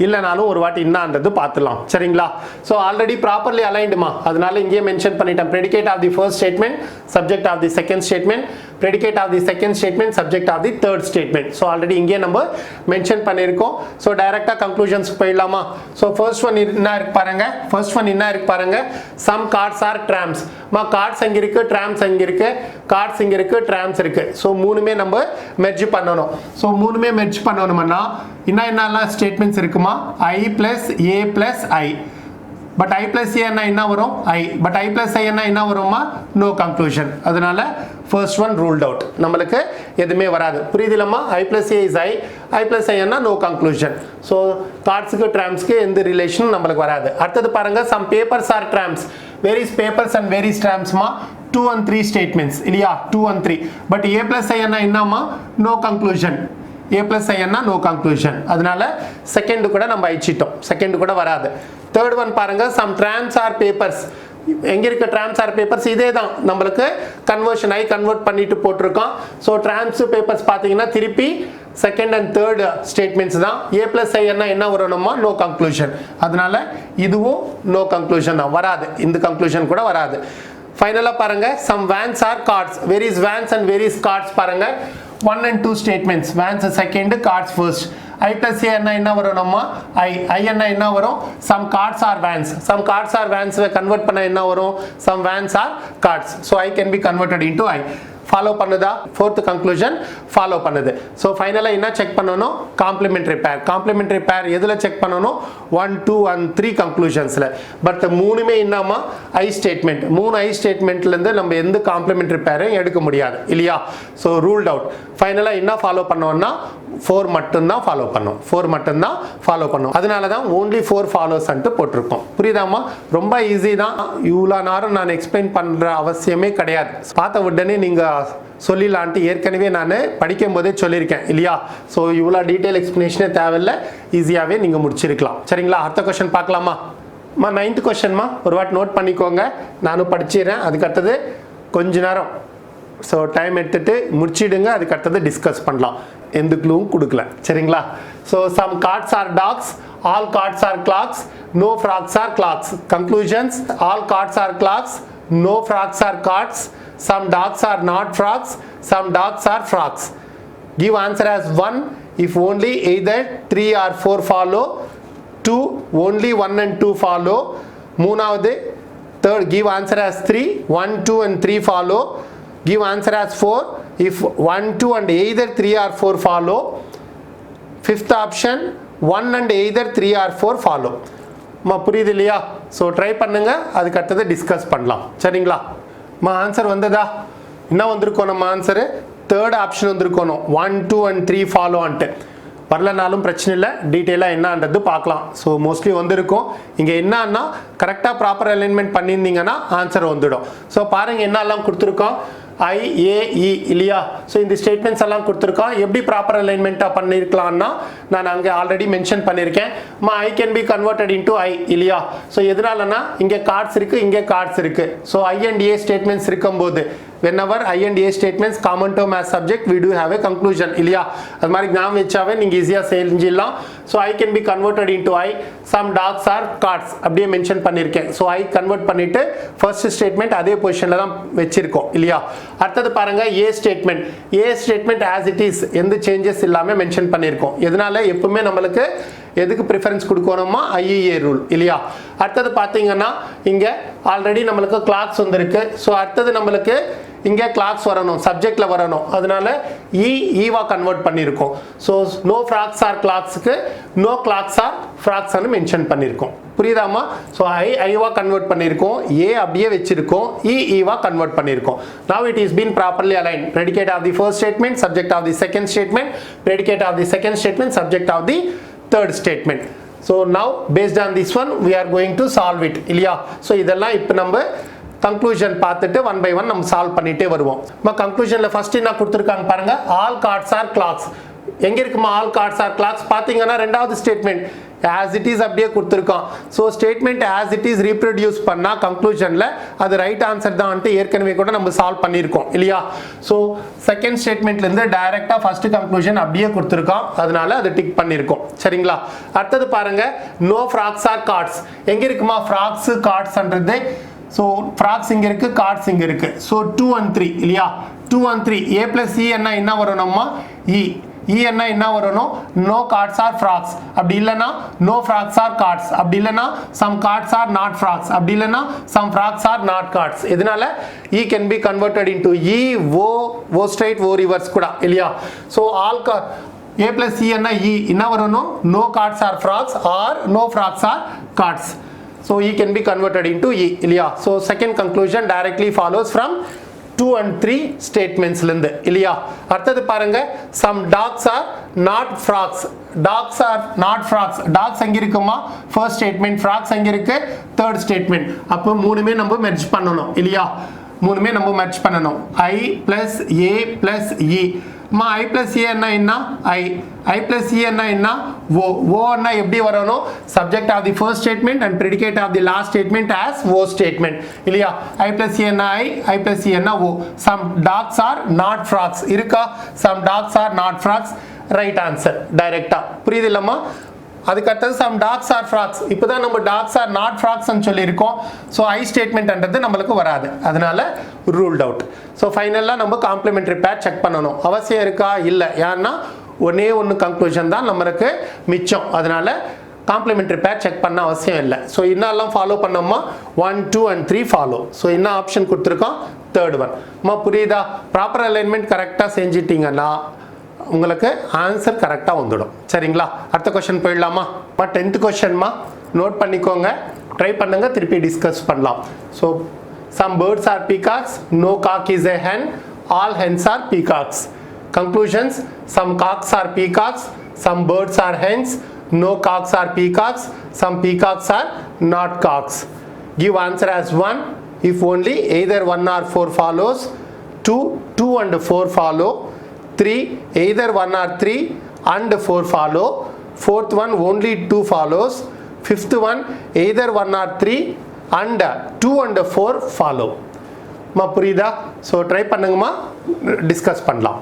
இல்லைனாலும் ஒரு வாட்டி என்னன்றது பார்த்துலாம். சரிங்களா? ஸோ ஆல்ரெடி ப்ராப்பர்லி அலைன்டுமா, அதனால இங்கேயே மென்ஷன் பண்ணிட்டேன். Predicate of the first statement, subject of the second statement, predicate of the second statement, subject of the third statement. So already இங்கே நம்ம மென்ஷன் பண்ணியிருக்கோம். ஸோ டைரக்டாக கன்க்ளூஷன்ஸ் போயிடலாமா? ஸோ ஃபர்ஸ்ட் ஒன் என்ன இருக்கு பாருங்க. ஃபர்ஸ்ட் ஒன் என்ன இருக்கு பாருங்க. Some cards are trams. Cards எங்க இருக்கு, ட்ராம்ஸ் எங்க இருக்கு? கார்ட்ஸ் இங்க இருக்கு, ட்ராம்ஸ் இருக்கு. ஸோ மூணுமே நம்ம மெர்ஜ் பண்ணணும். ஸோ மூணுமே மெர்ஜ் பண்ணணும்னா என்னெல்லாம் ஸ்டேட்மெண்ட்ஸ் இருக்குமா? I plus A plus I. But I plus A என்ன வரும்? I. But I plus I என்ன வருமா? No conclusion. அதனால ஃபர்ஸ்ட் ஒன் ரூல்ட் அவுட். நம்மளுக்கு எதுவுமே வராது. புரியுதுலமா? I plus A is I. I plus I என்ன நோ கன்க்ளூஷன். ஸோ கார்ட்ஸுக்கு ட்ராம்ஸ்க்கு எந்த ரிலேஷனும் நம்மளுக்கு வராது. அடுத்தது பாருங்க, some papers are trams. Where is papers and where is ட்ராம்ஸ்மா 2 and 3 ஸ்டேட்மெண்ட்ஸ் இல்லையா? 2 and 3 but A plus I என்னமா? No conclusion. A plus I என்ன நோ கன்க்ளூஷன். அதனால செகண்ட் கூட நம்ம அழிச்சிட்டோம், செகண்ட் கூட வராது. தேர்ட் ஒன் பாருங்க, சம் ட்ராம்ஸ் ஆர் பேப்பர்ஸ். எங்க இருக்க ட்ராம்ஸ் ஆர் பேப்பர்ஸ்? இதே தான் நம்மளுக்கு கன்வர்ஷன் ஆகி கன்வெர்ட் பண்ணிட்டு போட்டிருக்கோம். ஸோ ட்ராம்ஸ் பேப்பர்ஸ் பார்த்தீங்கன்னா திருப்பி செகண்ட் அண்ட் தேர்ட் ஸ்டேட்மெண்ட்ஸ் தான். A plus I என்ன வரணுமா? No conclusion. அதனால இதுவும் நோ கன்க்ளூஷன் தான், வராது. இந்த கன்க்ளூஷன் கூட வராது. ஃபைனலாக பாருங்க, some vans are cards. Where is vans and where is cards பாருங்க. 1 and 2 statements. Vans second, cards first. I plus A என்ன வரணுமா? I என்ன வரும்? Some cards are vans. Some cards are vans convert பண்ண என்ன வரும்? Some vans are cards. So I can be converted into I. Follow பண்ணுதா? Fourth conclusion follow பண்ணுது. So ஃபைனலாக என்ன செக் பண்ணணும்? காம்ப்ளிமெண்டரி பேர். காம்ப்ளிமெண்டரி பேர் எதில் செக் பண்ணணும்? 1 2 and 3 கன்க்ளூஷன்ஸில். பட் மூணுமே என்னமா? ஐ ஸ்டேட்மெண்ட். 3 ஐ ஸ்டேட்மெண்ட்லேருந்து நம்ம எந்த காம்ப்ளிமெண்டரி பேரையும் எடுக்க முடியாது இல்லையா? So ruled out. ஃபைனலாக என்ன ஃபாலோ பண்ணோம்னா 4 மட்டும்தான் ஃபாலோ பண்ணோம். 4 மட்டும்தான் ஃபாலோ பண்ணோம். அதனால தான் ஓன்லி 4 ஃபாலோஸ் போட்டிருக்கோம். புரியுதாமா? ரொம்ப ஈஸி தான். இவ்வளோ நேரம் நான் எக்ஸ்பிளைன் பண்ணுற அவசியமே கிடையாது. பார்த்த உடனே நீங்கள் சொல்லிடலான்ட்டு ஏற்கனவே நான் படிக்கும் போதே சொல்லியிருக்கேன் இல்லையா? ஸோ இவ்வளோ டீட்டெயில் எக்ஸ்பிளனேஷனே தேவையில்லை, ஈஸியாகவே நீங்கள் முடிச்சிருக்கலாம். சரிங்களா? அடுத்த கொஸ்டின் பார்க்கலாமா? 9th கொஸ்டின்மா ஒரு வாட்டி நோட் பண்ணிக்கோங்க. நானும் படிச்சிடுறேன். அதுக்கு அடுத்தது கொஞ்ச நேரம் ஸோ டைம் எடுத்துகிட்டு முடிச்சிடுங்க. அதுக்கு அடுத்தது டிஸ்கஸ் பண்ணலாம். எந்த க்ளூவும் கொடுக்கல. சரிங்களா? So some cards are dogs. All cards are clocks. No frogs are clocks. Conclusions, all cards are clocks. No frogs are cards. Some dogs are not frogs. Some dogs are frogs. Give answer as 1 if only either 3 or 4 follow. 2 only 1 and 2 follow. மூணாவது third give answer as 3 1 2 and 3 follow. Give answer as 4 if 1 2 and either 3 or 4 follow. Fifth option 1 and either 3 or 4 follow. மா புரியுது இல்லையா? So try பண்ணுங்க, அதுக்கு அடுத்தது discuss பண்ணலாம். சரிங்களா? Answer வந்ததா? என்ன வந்திருக்கோம் நம்ம ஆன்சரு? தேர்ட் ஆப்ஷன் வந்திருக்கணும், 1 2 and 3 ஃபாலோ ஆன்ட்டு. வரலனாலும் பிரச்சனை இல்லை, டீட்டெயிலாக என்னன்றது பார்க்கலாம். ஸோ மோஸ்ட்லி வந்திருக்கும். இங்கே என்னன்னா கரெக்டாக ப்ராப்பர் அலைன்மெண்ட் பண்ணியிருந்தீங்கன்னா ஆன்சர் வந்துடும். ஸோ பாருங்கள் என்னெல்லாம் கொடுத்துருக்கோம், IAE இல்லையா? ஸோ இந்த ஸ்டேட்மெண்ட்ஸ் எல்லாம் கொடுத்துருக்கோம். எப்படி ப்ராப்பர் அலைன்மெண்ட்டாக பண்ணியிருக்கலாம்னா நான் அங்கே ஆல்ரெடி மென்ஷன் பண்ணியிருக்கேன். I can be converted into I இல்லையா? ஸோ எதனாலனா இங்கே கார்ட்ஸ் இருக்குது, இங்கே கார்ட்ஸ் இருக்குது. So I and A statements இருக்கும்போது whenever I and A statements common term as subject we do have a conclusion இல்லையா? அது மாதிரி ஞாபகம் வச்சாவே நீங்கள் ஈஸியாக செஞ்சிடலாம். So I can be converted into I, some dogs are cards அப்படியே மென்ஷன் பண்ணியிருக்கேன். ஸோ I கன்வெர்ட் பண்ணிவிட்டு ஃபர்ஸ்ட் ஸ்டேட்மெண்ட் அதே பொசிஷனில் தான் வச்சிருக்கோம் இல்லையா? அடுத்தது பாருங்கள் A statement. A statement as it is எந்த சேஞ்சஸ் இல்லாமல் மென்ஷன் பண்ணியிருக்கோம். எதனால எப்பவுமே நம்மளுக்கு எதுக்கு ப்ரிஃபரன்ஸ் கொடுக்கணுமா? IEA ரூல் இல்லையா? அடுத்தது பார்த்தீங்கன்னா இங்கே ஆல்ரெடி நம்மளுக்கு கிளாக்ஸ் வந்திருக்கு. ஸோ அடுத்தது நம்மளுக்கு இங்கே கிளாக்ஸ் வரணும், சப்ஜெக்டில் வரணும். அதனால ஈவா கன்வெர்ட் பண்ணியிருக்கோம். ஸோ நோ ஃப்ராக்ஸ் ஆர் கிளாக்ஸுக்கு நோ கிளாக்ஸ் ஆர் ஃப்ராக்ஸ்னு மென்ஷன் பண்ணியிருக்கோம். புரியுதாமா? ஸோ ஐவா கன்வெர்ட் பண்ணியிருக்கோம், ஏ அப்படியே வச்சிருக்கோம், ஈவா கன்வெர்ட் பண்ணியிருக்கோம். Now it is been properly align. predicate of the first statement, subject of the second statement, predicate of the second statement, subject of the third statement. So now based on this one we are going to solve it இல்லையா? So இதெல்லாம் இப்போ நம்ம conclusion பார்த்துட்டு one by one நம்ம solve பண்ணிட்டே வருவோம். கன்க்ளூஷன்ல first என்ன கொடுத்துருக்காங்க பாருங்க, ஆல் கார்ட்ஸ் ஆர் கிளாக்ஸ். எங்க இருக்குமா ஆல் கார்ட்ஸ் ஆர் கிளாக்ஸ்? பார்த்தீங்கன்னா ரெண்டாவது ஸ்டேட்மெண்ட் as it is அப்படியே கொடுத்துருக்கோம். So statement as it is reproduce பண்ணால் கன்க்ளூஷனில் அது ரைட் ஆன்சர் தான் ஏற்கனவே கூட நம்ம சால்வ் பண்ணியிருக்கோம் இல்லையா? ஸோ செகண்ட் ஸ்டேட்மெண்ட்லேருந்து டைரெக்டாக ஃபர்ஸ்ட் கன்க்ளூஷன் அப்படியே கொடுத்துருக்கோம், அதனால அது டிக் பண்ணியிருக்கோம். சரிங்களா? அடுத்தது பாருங்க, நோ ஃப்ராக்ஸ் ஆர் கார்ட்ஸ். எங்கே இருக்குமா ஃப்ராக்ஸ் கார்ட்ஸ்ன்றது? ஸோ ஃப்ராக்ஸ் இங்கே இருக்கு, கார்ட்ஸ் இங்கே இருக்கு. ஸோ 2 and 3 இல்லையா? 2 and 3 A plus E என்ன வரணுமா? என்ன வரணும்? No cards are frogs. அப்படி இல்லைன்னா நோ ஃப்ராக்ஸ் ஆர் கார்ட்ஸ். அப்படி இல்லைன்னா some cards are not frogs. அப்படி இல்லைன்னா some frogs are not cards. இதனால E can be converted into E, O straight, O reverse கூட இல்லையா? So all A plus E என்ன வரணும்? No cards are frogs or no frogs are cards. So E can be converted into E இல்லையா? So second conclusion directly follows from 2 and 3 statements லந்து இல்லையா? அடுத்தது பாருங்க, some dogs are not frogs. Dogs are not frogs. Dogs எங்க இருக்குமா? first statement, frogs எங்க இருக்கு? third statement. அப்போ மூணுமே நம்ம மெர்ஜ் பண்ணணும் இல்லையா? மூணுமே நம்ம மெர்ஜ் பண்ணணும். I plus A plus E. I plus A என்ன? I plus E என்ன? O என்ன எப்படி வரணும்? subject of the first statement and predicate of the last statement as O statement இல்லையா? I plus E என்ன? I plus E என்ன? O. some dogs are not frogs இருக்கா? some dogs are not frogs. right answer டைரக்டா. புரியுது இல்லம்மா? அதுக்கு அடுத்தது some dogs are frogs. இப்போதான் நம்ம dogs are not frogs ன்னு சொல்லியிருக்கோம். ஸோ I ஸ்டேட்மெண்ட்ன்றது நம்மளுக்கு வராது, அதனால ரூல்ட் அவுட். ஸோ ஃபைனலாக நம்ம காம்ப்ளிமெண்ட்ரி பேர் செக் பண்ணணும். அவசியம் இருக்கா? இல்லை. ஏன்னா ஒன்று கன்க்ளூஷன் தான் நம்மளுக்கு மிச்சம், அதனால காம்ப்ளிமெண்ட்ரி பேர் செக் பண்ண அவசியம் இல்லை. ஸோ இன்னெல்லாம் ஃபாலோ பண்ணோமா? 1 2 and 3 ஃபாலோ. ஸோ என்ன ஆப்ஷன் கொடுத்துருக்கோம்? Third one. புரியுதா? ப்ராப்பர் அலைன்மெண்ட் கரெக்டாக செஞ்சிட்டிங்கன்னா உங்களுக்கு ஆன்சர் கரெக்டாக வந்துடும். சரிங்களா? அடுத்த கொஸ்டின் போயிடலாமா? 10th கொஸ்டின்மா நோட் பண்ணிக்கோங்க, ட்ரை பண்ணுங்க, திருப்பி டிஸ்கஸ் பண்ணலாம். So some birds are peacocks, no cock is a hen, all hens are peacocks. Conclusions: some cocks are peacocks, some birds are hens, no cocks are peacocks, some peacocks are not cocks. Give answer as 1 if only either 1 or 4 follows. 2 and 4 follow. 3 either 1 or 3 and 4 follow. Fourth one only 2 follows. Fifth one either 1 or 3 and 2 and 4 follow. புரியுதா? So try பண்ணுங்கம்மா, discuss பண்ணலாம்.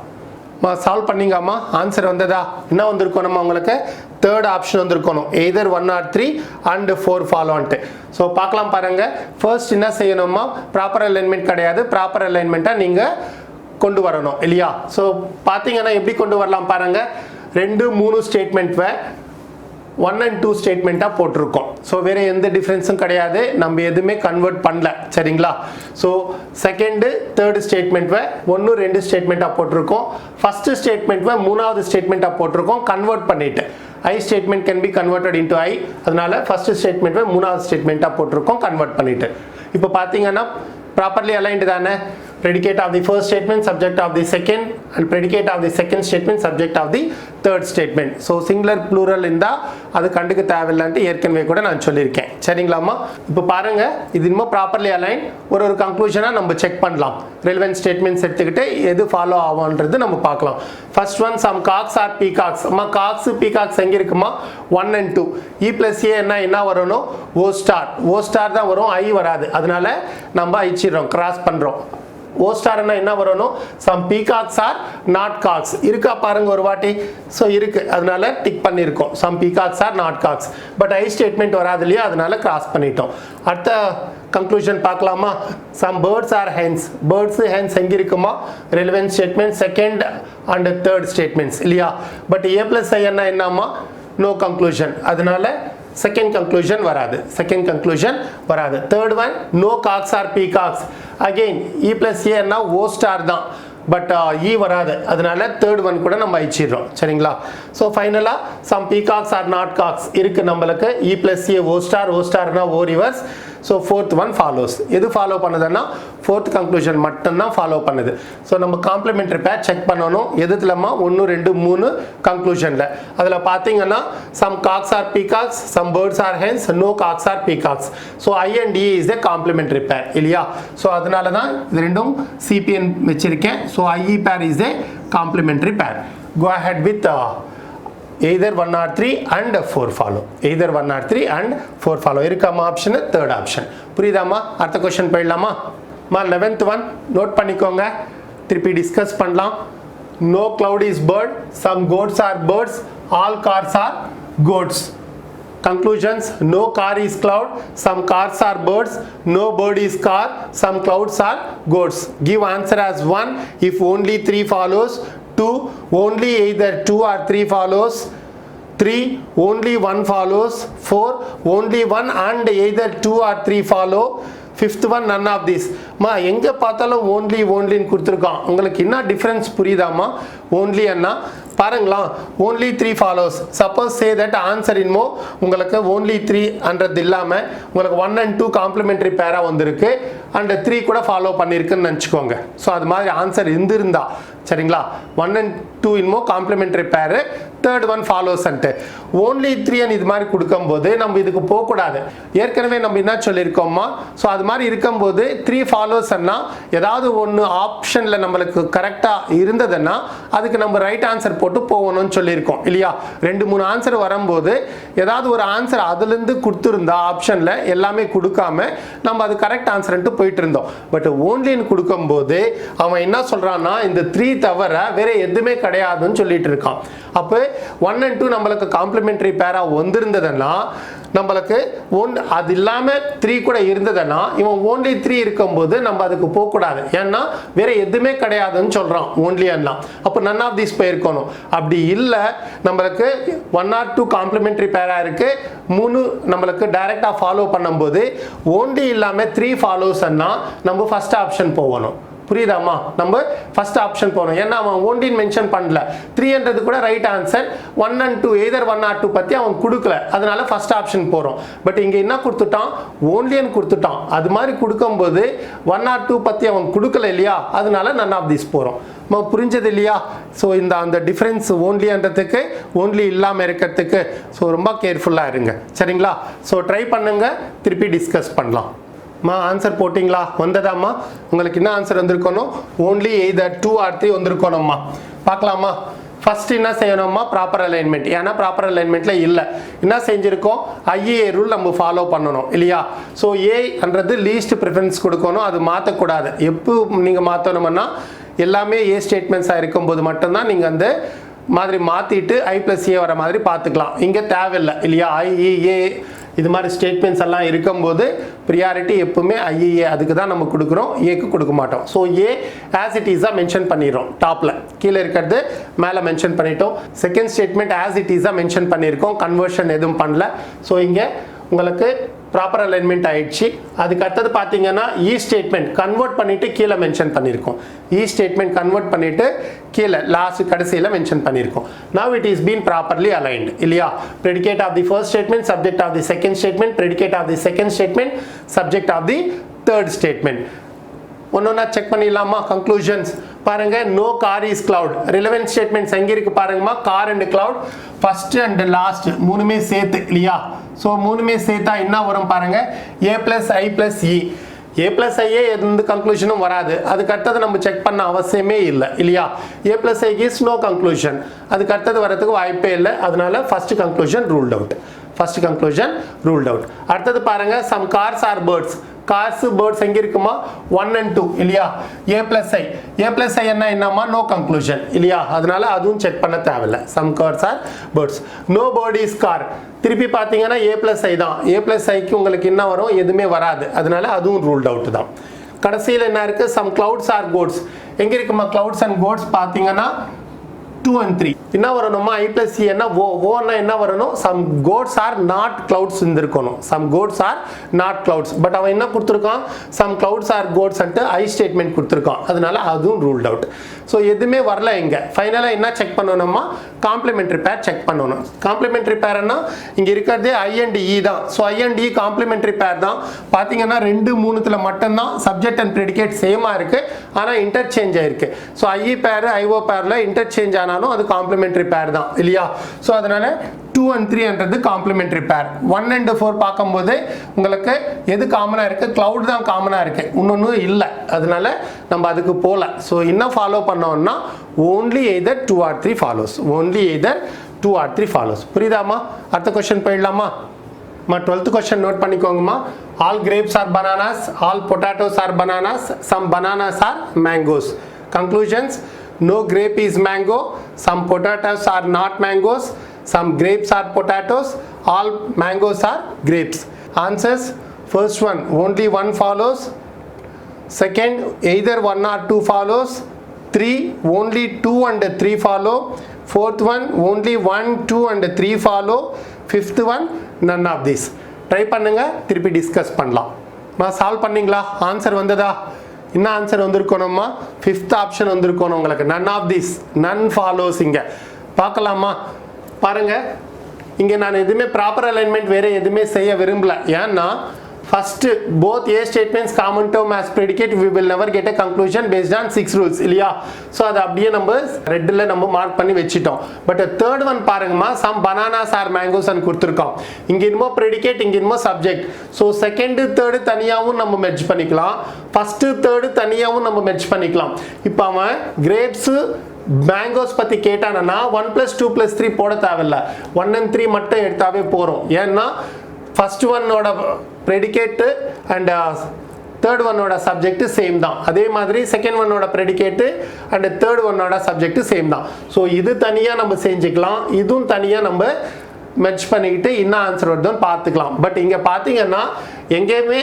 Solve பண்ணிங்கம்மா. Answer வந்ததா? என்ன வந்திருக்கோம்? நம்ம உங்களுக்கு third option வந்திருக்கணும், either 1 or 3 and 4 ஃபாலோன்ட்டு. So பார்க்கலாம் பாருங்க. ஃபர்ஸ்ட் என்ன செய்யணுமா? ப்ராப்பர் அலைன்மெண்ட் கிடையாது, ப்ராப்பர் அலைன்மெண்ட்டாக நீங்கள் கொண்டு வரணும் இல்லையா? ஸோ பார்த்தீங்கன்னா எப்படி கொண்டு வரலாம் பாருங்க. 2 3 ஸ்டேட்மெண்ட் 1 and 2 ஸ்டேட்மெண்ட்டாக போட்டிருக்கோம். ஸோ வேறு எந்த டிஃப்ரென்ஸும் கிடையாது, நம்ம எதுவுமே கன்வெர்ட் பண்ணல. சரிங்களா? ஸோ செகண்டு தேர்டு ஸ்டேட்மெண்ட் 1 2 ஸ்டேட்மெண்ட்டாக போட்டிருக்கோம். ஃபஸ்ட்டு ஸ்டேட்மெண்ட் 3வது ஸ்டேட்மெண்ட்டாக போட்டிருக்கோம் கன்வெர்ட் பண்ணிட்டு. I statement can be converted into I. அதனால first statement மூணாவது statement போட்டிருக்கோம் convert பண்ணிட்டு. இப்போ பார்த்தீங்கன்னா properly aligned தானே? Predicate of the first statement, subject of the second, and predicate of the second statement, subject of the third statement. So singular plural இருந்தா அது கண்டுக்க தேவையில்லைன்ட்டு ஏற்கனவே கூட நான் சொல்லியிருக்கேன். சரிங்களாமா? இப்போ பாருங்க இது இன்னும் ப்ராப்பர்லி அலைன் ஒரு கன்க்ளூஷனாக நம்ம செக் பண்ணலாம். ரெலவென்ட் ஸ்டேட்மெண்ட்ஸ் எடுத்துக்கிட்டு எது ஃபாலோ ஆகும்ன்றது நம்ம பார்க்கலாம். First one some cocks are peacocks. அம்மா காக்ஸ் பீகாக்ஸ் எங்கே இருக்குமா? 1 and 2. E plus A என்ன வரணும்? O star. O ஸ்டார் தான் வரும், I வராது. அதனால நம்ம அழிச்சிடுறோம், கிராஸ் பண்ணுறோம். O star என்ன வரணும்? some peacocks are not cocks. இருக்கா பாருங்க ஒரு வாட்டி. ஸோ இருக்கு, அதனால டிக் பண்ணியிருக்கோம். some peacocks are not cocks. But I statement வராது இல்லையா, அதனால கிராஸ் பண்ணிட்டோம். அடுத்த கன்க்ளூஷன் பார்க்கலாமா? some birds are hens. birds hens எங்க இருக்குமா? relevant statement second and third statements இல்லையா. பட் A plus I என்னமா? no conclusion. அதனால செகண்ட் கன்க்ளூஷன் வராது. செகண்ட் கன்க்ளூஷன் வராது. Third one no cocks are peacocks. Again E plus A என்ன? O star தான், but E வராது. அதனால தேர்ட் ஒன் கூட நம்ம அழிச்சிடுறோம். சரிங்களா? ஸோ ஃபைனலாக some peacocks are not cocks இருக்கு நம்மளுக்கு. E plus A O star, O ஸ்டார்னா O reverse. So fourth one follows. எது ஃபாலோ பண்ணுதுன்னா ஃபோர்த் கன்க்ளூஷன் மட்டும்தான் ஃபாலோ பண்ணுது. ஸோ நம்ம காம்ப்ளிமெண்ட்ரி பேர் செக் பண்ணணும். எதுலமா? 1 2 3 கன்க்ளூஷனில். அதில் பார்த்தீங்கன்னா some cocks are peacocks, some birds are hens, no cocks are peacocks. So I and E is a complementary pair இல்லையா. ஸோ அதனால தான் இது ரெண்டும் CPN வச்சிருக்கேன். ஸோ IE பேர் இஸ் a காம்ப்ளிமெண்ட்ரி பேர். Go ahead with either 1 or 3 and 4 follow. either 1 or 3 and 4 follow. இருக்காமா option? Third option. புரியுதாமா? அடுத்த क्वेश्चन போயிடலாமா? 11th one நோட் பண்ணிக்கோங்க, திருப்பி டிஸ்கஸ் பண்ணலாம். no cloud is bird, some goats are birds, all cars are goats. Conclusions: no car is cloud, some cars are birds, no bird is car, some clouds are goats. Give answer as 1 if only 3 follows, 2 only either 2 or 3 follows, 3 only 1 follows, 4 only 1 and either 2 or 3 follow, fifth one none of this. மா எங்க பார்த்தாலும் only கொடுத்துருக்கான். உங்களுக்கு என்ன difference புரியுதாமா? only அண்ணா பாருங்களா, only 3 follows. suppose say that answer இன்னமோ உங்களுக்கு only 3 அன்றது இல்லாமல் உங்களுக்கு 1 and 2 காம்ப்ளிமெண்ட்ரி பேரா வந்திருக்கு அண்ட் 3 கூட ஃபாலோ பண்ணியிருக்குன்னு நினச்சிக்கோங்க. ஸோ அது மாதிரி ஆன்சர் இருந்திருந்தா சரிங்களா, 1 and 2 இன்னமோ காம்ப்ளிமெண்ட்ரி பேரு, third one follows and only 3 இது மாதிரி கொடுக்கும்போது நம்ம இதுக்கு போகக்கூடாது. ஏற்கனவே நம்ம என்ன சொல்லியிருக்கோமா? ஸோ அது மாதிரி இருக்கும்போது 3 ஃபாலோஸ் அண்ணா ஏதாவது ஒன்று ஆப்ஷனில் நம்மளுக்கு கரெக்டாக இருந்ததுன்னா அதுக்கு நம்ம ரைட் ஆன்சர் போட்டு போகணும்னு சொல்லியிருக்கோம் இல்லையா. 2 3 ஆன்சர் வரும்போது ஏதாவது ஒரு ஆன்சர் அதுலேருந்து கொடுத்துருந்தா ஆப்ஷனில் எல்லாமே கொடுக்காம நம்ம அது கரெக்ட் ஆன்சர்ன்ட்டு போயிட்டு இருந்தோம். பட் ஓன்லின்னு கொடுக்கும்போது அவன் என்ன சொல்கிறான்னா இந்த 3 தவிர வேற எதுவுமே கிடையாதுன்னு சொல்லிட்டு இருக்கான். அப்போ 1 and 2 நம்மளுக்கு காம்ப்ளிமெண்ட்ரி பேரா வந்திருந்ததுன்னா நம்மளுக்கு அது இல்லாமல் 3 கூட இருந்ததுன்னா இவன் only 3 இருக்கும்போது நம்ம அதுக்கு போகக்கூடாது. ஏன்னா வேற எதுவுமே கிடையாதுன்னு சொல்கிறான் only அண்ணா. அப்போ none of these போயிருக்கணும். அப்படி இல்லை, நம்மளுக்கு 1 or 2 காம்ப்ளிமெண்ட்ரி பேரா இருக்கு, 3 நம்மளுக்கு டைரெக்டாக ஃபாலோ பண்ணும்போது only இல்லாமல் 3 ஃபாலோஸ் அண்ணா நம்ம ஃபர்ஸ்ட் ஆப்ஷன் போகணும். புரியுதாமா? நம்ம ஃபர்ஸ்ட் ஆப்ஷன் போகணும். ஏன்னா அவன் ஒன்றின் மென்ஷன் பண்ணல, 300 கூட right answer, 1 and 2 either 1 or 2 பற்றி அவன் கொடுக்கல, அதனால ஃபர்ஸ்ட் ஆப்ஷன் போகிறோம். பட் இங்கே என்ன கொடுத்துட்டான்? ஓன்லின்னு கொடுத்துட்டான். அது மாதிரி கொடுக்கும்போது 1 or 2 பற்றி அவன் கொடுக்கல இல்லையா, அதனால none of these போகிறோம். புரிஞ்சது இல்லையா? ஸோ இந்த அந்த டிஃப்ரென்ஸ் ஓன்லின்றதுக்கு ஓன்லி இல்லாமல் இருக்கிறதுக்கு ஸோ ரொம்ப கேர்ஃபுல்லாக இருங்க சரிங்களா. ஸோ ட்ரை பண்ணுங்க, திருப்பி டிஸ்கஸ் பண்ணலாம். ஆன்சர் போட்டிங்களா? வந்ததாம்மா? உங்களுக்கு என்ன ஆன்சர் வந்திருக்கணும்? ஓன்லி எய்தர் 2 or 3 வந்திருக்கணும்மா. பார்க்கலாமா? ஃபர்ஸ்ட் என்ன செய்யணும்மா? Proper alignment. ஏன்னா ப்ராப்பர் அலைன்மெண்ட்ல இல்லை. என்ன செஞ்சிருக்கோம்? IEA ரூல் நம்ம ஃபாலோ பண்ணணும் இல்லையா. ஸோ ஏன்றது லீஸ்ட் ப்ரிஃபரன்ஸ் கொடுக்கணும், அது மாற்றக்கூடாது. எப்போ நீங்கள் மாற்றணும்னா எல்லாமே ஏ ஸ்டேட்மெண்ட்ஸாக இருக்கும்போது மட்டும்தான் நீங்கள் அந்த மாதிரி மாற்றிட்டு I plus A வர மாதிரி பார்த்துக்கலாம். இங்கே தேவையில்லை இல்லையா. IEA இது மாதிரி ஸ்டேட்மெண்ட்ஸ் எல்லாம் இருக்கும்போது ப்ரியாரிட்டி எப்பவுமே IEA அதுக்கு தான் நம்ம கொடுக்குறோம், ஏக்கு கொடுக்க மாட்டோம். ஸோ ஏ ஆஸ் இட் இஸாக மென்ஷன் பண்ணிடுறோம். டாப்பில் கீழே இருக்கிறது மேலே மென்ஷன் பண்ணிட்டோம். செகண்ட் ஸ்டேட்மெண்ட் ஆஸ் இட் இஸாக மென்ஷன் பண்ணியிருக்கோம், கன்வர்ஷன் எதுவும் பண்ணல. ஸோ இங்கே உங்களுக்கு ப்ராப்பர் அலைன்மெண்ட் ஆயிடுச்சு. அதுக்கு அடுத்தது பார்த்தீங்கன்னா இ ஸ்டேட்மெண்ட் கன்வெர்ட் பண்ணிட்டு கீழே மென்ஷன் பண்ணியிருக்கோம். இ ஸ்டேட்மெண்ட் கன்வெர்ட் பண்ணிட்டு கீழே லாஸ்ட் கடைசியில் மென்ஷன் பண்ணியிருக்கோம். Now it is been properly aligned இல்லையா? Predicate of the first statement, subject of the second statement, predicate of the second statement, subject of the third statement. ஒன்னொன்னா check பண்ணிடலாமா? Conclusions பாருங்க. No car is cloud. Relevant statements எங்க இருக்கு பாருங்கம்மா. Car and cloud first and last மூணுமே சேர்த்து இல்லையா? So மூணுமே சேர்த்தா என்ன வரும் பாருங்க. A plus I plus E. A plus ஐயே எந்த கன்க்ளூஷனும் வராது. அதுக்கு அடுத்தது நம்ம செக் பண்ண அவசியமே இல்லை இல்லையா? A plus I is no conclusion. அதுக்கு அடுத்தது வரதுக்கு வாய்ப்பே இல்லை. அதனால first conclusion ruled out. First conclusion ruled out. அடுத்தது பாருங்க. Some cars are birds. Cars birds எங்க இருக்குமா? 1 and 2 இல்லையா? A plus I. A plus I என்னமா? நோ கன்க்ளூஷன் இல்லையா? அதனால அதுவும் செக் பண்ண தேவையில்லை. Some cars are birds. No bird is car. திருப்பி பார்த்தீங்கன்னா ஏ பிளஸ் ஐ தான். ஏ பிளஸ் ஐக்கு உங்களுக்கு என்ன வரும்? எதுவுமே வராது. அதனால அதுவும் ரூல்ட் அவுட் தான். கடைசியில் என்ன இருக்கு? Some clouds are coats. எங்க இருக்குமா? கிளவுட்ஸ் அண்ட் கோட்ஸ் பார்த்தீங்கன்னா 2 and 3 என்ன வரணுமா? ஐ பிளஸ் சி என்ன ஓன்னா என்ன வரணும்? Some coats are not clouds இருக்கணும். Some coats are not clouds. But அவன் என்ன கொடுத்துருக்கான்? Some clouds are coats I statement கொடுத்துருக்கான். அதனால அதுவும் ரூல்ட் அவுட். ஸோ எதுவுமே வரல. இங்க ஃபைனலாக என்ன செக் பண்ணணுமா? காம்ப்ளிமெண்ட்ரி பேர் செக் பண்ணணும். காம்ப்ளிமெண்ட்ரி பேர்னா இங்க இருக்கிறதே ஐ அண்ட் இ தான். So I and E complementary pair தான். பார்த்தீங்கன்னா 2, 3த்துல மட்டும்தான் சப்ஜெக்ட் அண்ட் ப்ரெடிகேட் சேமா இருக்கு. ஆனால் இன்டர்சேஞ்ச் ஆயிருக்கு. ஸோ ஐஇ பேர் ஐஓ பேர்ல இன்டர்சேஞ்ச் ஆனாலும் அது காம்ப்ளிமெண்ட்ரி பேர் தான் இல்லையா? ஸோ அதனால 2 and 3 என்றது காம்ப்ளிமெண்ட்ரி பேர். 1 and 4 பார்க்கும்போது உங்களுக்கு எது காமனா இருக்கு? கிளவுட் தான் காமனா இருக்கு. இன்னொன்னு இல்லை. அதனால நம்ம அதுக்கு போல. ஸோ என்ன ஃபாலோ பண்ணோம்னா only either 2 or 3 follows. only either 2 or 3 follows. புரியுதாமா? அடுத்த கொஸ்டின் போயிடலாமா? 12th கொஸ்டின் நோட் பண்ணிக்கோங்கம்மா. All grapes are bananas. All potatoes are bananas. Some bananas are mangoes. Conclusions. No grape is mango. Some potatoes are not mangoes. Some grapes are potatoes. All mangoes are grapes. Answers. First one, only one follows. Second, either 1 or 2 follows. 3, only 2 and 3 follow. Fourth one, only 1, 2 and 3 follow. Fifth one, none of these. Try பண்ணுங்க, திருப்பி discuss பண்ணலாம். Solve பண்ணீங்களா? Answer வந்ததா? என்ன answer வந்திருக்கணுமா? 5th option வந்திருக்கணும் உங்களுக்கு. none of this, none follows. இங்க பார்க்கலாமா? பாருங்க. இங்க நான் எதுவுமே ப்ராப்பர் அலைன்மெண்ட் வேற எதுவுமே செய்ய விரும்பல. ஏன்னா first both A statements common term as predicate we will never get a conclusion based on 6 rules இல்லையா? ஸோ அதை அப்படியே நம்ம ரெட்டில் நம்ம மார்க் பண்ணி வச்சிட்டோம். பட் தேர்ட் ஒன் பாருங்கம்மா. சம் பனானாஸ் ஆர் மேங்கோஸ் கொடுத்துருக்கோம். இங்க என்னமோ ப்ரெடிகேட், இங்க என்னமோ சப்ஜெக்ட். ஸோ செகண்ட் தேர்டு தனியாகவும் நம்ம மெர்ஜ் பண்ணிக்கலாம். ஃபர்ஸ்ட் தேர்டு தனியாகவும் நம்ம மெர்ஜ் பண்ணிக்கலாம். இப்போ அவன் கிரேப்ஸ் மேங்கோஸ் பத்தி கேட்டானா 1 + 2 + 3 போட தேவையில்ல. 1 and 3 மட்டும் எடுத்தாவே போறோம். ஏன்னா ஃபர்ஸ்ட் ஒன்னோட ப்ரெடிகேட் அண்ட் தேர்ட் ஒன்னோட சப்ஜெக்ட் சேம் தான். அதே மாதிரி செகண்ட் ஒன்னோட ப்ரெடிகேட் அண்ட் தேர்ட் ஒன்னோட சப்ஜெக்ட் சேம் தான். ஸோ இது தனியாக நம்ம செஞ்சுக்கலாம். இதுவும் தனியாக நம்ம மெர்ஜ் பண்ணிக்கிட்டு என்ன ஆன்சர் வருதுன்னு பார்த்துக்கலாம். பட் இங்கே பார்த்தீங்கன்னா எங்கேயுமே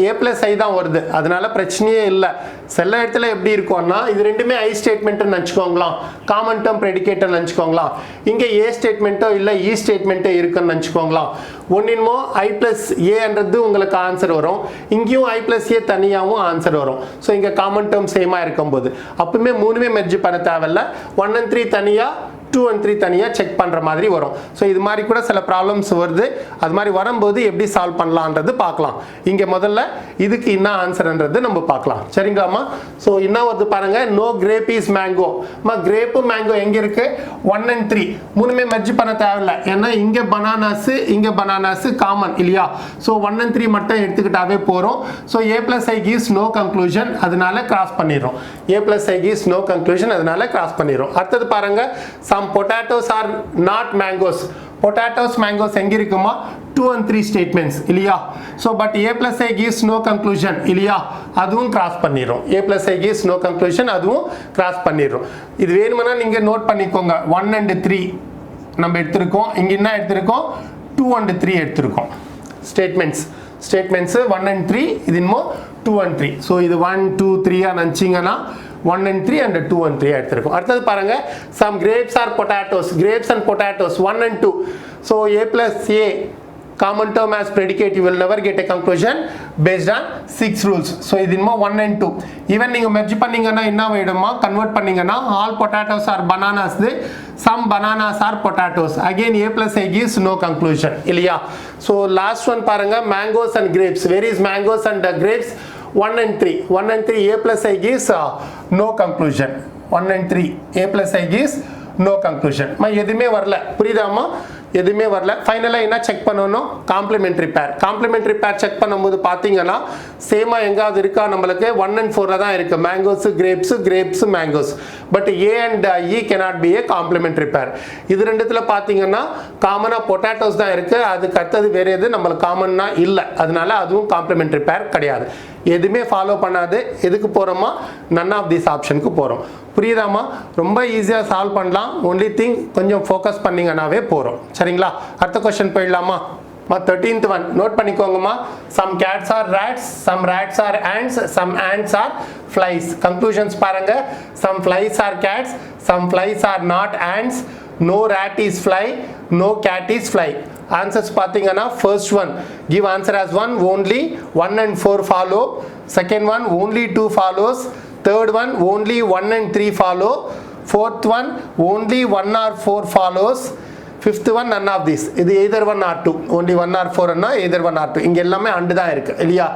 A + I தான் வருது. அதனால பிரச்சனையே இல்லை. சில இடத்துல எப்படி இருக்கும்னா இது ரெண்டுமே ஐ ஸ்டேட்மெண்ட்னு நினச்சிக்கோங்களாம். Common term ப்ரெடிகேட்னு நினச்சிக்கோங்களாம். இங்கே ஏ ஸ்டேட்மெண்ட்டோ இல்லை இ ஸ்டேட்மெண்ட்டோ இருக்குன்னு நினச்சிக்கோங்களாம். ஒன்னின்மோ I + Aன்றது உங்களுக்கு ஆன்சர் வரும். இங்கேயும் I + A தனியாகவும் ஆன்சர் வரும். ஸோ இங்கே காமன் டேர்ம் சேமாக இருக்கும்போது அப்பவுமே மூணுமே மெர்ஜ் பண்ண தேவையில்ல. 1 and 3 தனியாக, 2 and 3 தனியாக செக் பண்ணுற மாதிரி வரும். ஸோ இது மாதிரி கூட சில ப்ராப்ளம்ஸ் வருது. அது மாதிரி வரும்போது எப்படி சால்வ் பண்ணலான்றது பார்க்கலாம். இங்கே முதல்ல இதுக்கு என்ன ஆன்சர்ன்றது நம்ம பார்க்கலாம். சரிங்களாம்மா? ஸோ என்ன வருது பாருங்க. No grape is mango. Grape mango எங்கே இருக்கு? 1 and 3 மூணுமே மெர்ஜ் பண்ண தேவையில்லை. ஏன்னா இங்கே பனானாஸ் இங்கே பனானாஸ் காமன் இல்லையா? ஸோ 1 and 3 மட்டும் எடுத்துக்கிட்டாவே போகிறோம். So A + I gives no conclusion. அதனால கிராஸ் பண்ணிடுறோம். A + I gives no conclusion. அதனால கிராஸ் பண்ணிடுறோம். அடுத்தது பாருங்க. Some potatoes are not mangoes. Potatoes, mangoes எங்க இருக்குமா? 2 and 3 statements இல்லையா? So but A + I gives no conclusion இல்லையா? அதுவும் கிராஸ் பண்ணிடுறோம். A + I gives no conclusion அதுவும் கிராஸ் பண்ணிடுறோம். இது வேணும்னா நீங்க நோட் பண்ணிக்கோங்க. 1 and 3 நம்ம எடுத்திருக்கோம். இங்க என்ன எடுத்திருக்கோம்? 2 and 3 எடுத்திருக்கோம். ஸ்டேட்மெண்ட்ஸ் 1 and 3 இது இன்னும் 2 and 3. ஸோ இது 1, 2, 3 நினச்சிங்கன்னா 1 and 3 and 2 and 3 எடுத்திருக்கோம். அடுத்தது பாருங்க. Some grapes are potatoes. Grapes and potatoes 1 and 2. So A + A common term as predicate, you will never get a conclusion based on 6 rules. So இது இன்னும் 1 and 2. even நீங்க merge பண்ணீங்கன்னா என்ன ஆயிடுமா, convert பண்ணீங்கன்னா all potatoes are bananas, some bananas are potatoes. again a plus I gives no conclusion இல்லையா. so last one பாருங்க, mangoes and grapes. where is mangoes and grapes? 1 and 3. 1 and 3 a plus I gives no conclusion. 1 and 3 a plus I gives no conclusion. எதுவுமே வரல, புரியுதாமா? எதுவுமே வரல. ஃபைனலாக என்ன check பண்ணணும்? Complimentary பேர். காம்ப்ளிமெண்ட்ரி பேர் செக் பண்ணும்போது பார்த்தீங்கன்னா சேமா எங்காவது இருக்கா? நம்மளுக்கு 1 and 4 தான் இருக்கு, mangoes grapes, grapes mangoes. But A and E cannot be a complementary pair. இது ரெண்டுத்துல பார்த்தீங்கன்னா காமனாக பொட்டாட்டோஸ் தான் இருக்கு, அதுக்கு அடுத்தது வேற எது நம்மளுக்கு காமன்னா இல்லை, அதனால அதுவும் காம்ப்ளிமெண்ட்ரி பேர் கிடையாது. எதுவுமே ஃபாலோ பண்ணாது. எதுக்கு போகிறோமா? நன் ஆஃப் திஸ் ஆப்ஷனுக்கு போகிறோம். புரியுதாமா? ரொம்ப ஈஸியாக சால்வ் பண்ணலாம். ஒன்லி திங் கொஞ்சம் ஃபோக்கஸ் பண்ணிங்கன்னாவே போகிறோம். சரிங்களா? அடுத்த கொஸ்டின் போயிடலாமா? 13th one நோட் பண்ணிக்கோங்கம்மா. some cats are rats, some rats are ants, some ants are flies. conclusions பாருங்க. some flies are cats, some flies are not ants, no rat is fly, no cat is fly. answers பாத்தீங்கன்னா first one give answer as 1 only 1 and 4 follow, second one only 2 follows, third one only 1 and 3 follow, fourth one only 1 or 4 follows, fifth one none of this. இது either 1 or 2, only 1 or 4 ன்னா either 1 or 2. இங்க எல்லாமே and தான் இருக்கு இல்லையா.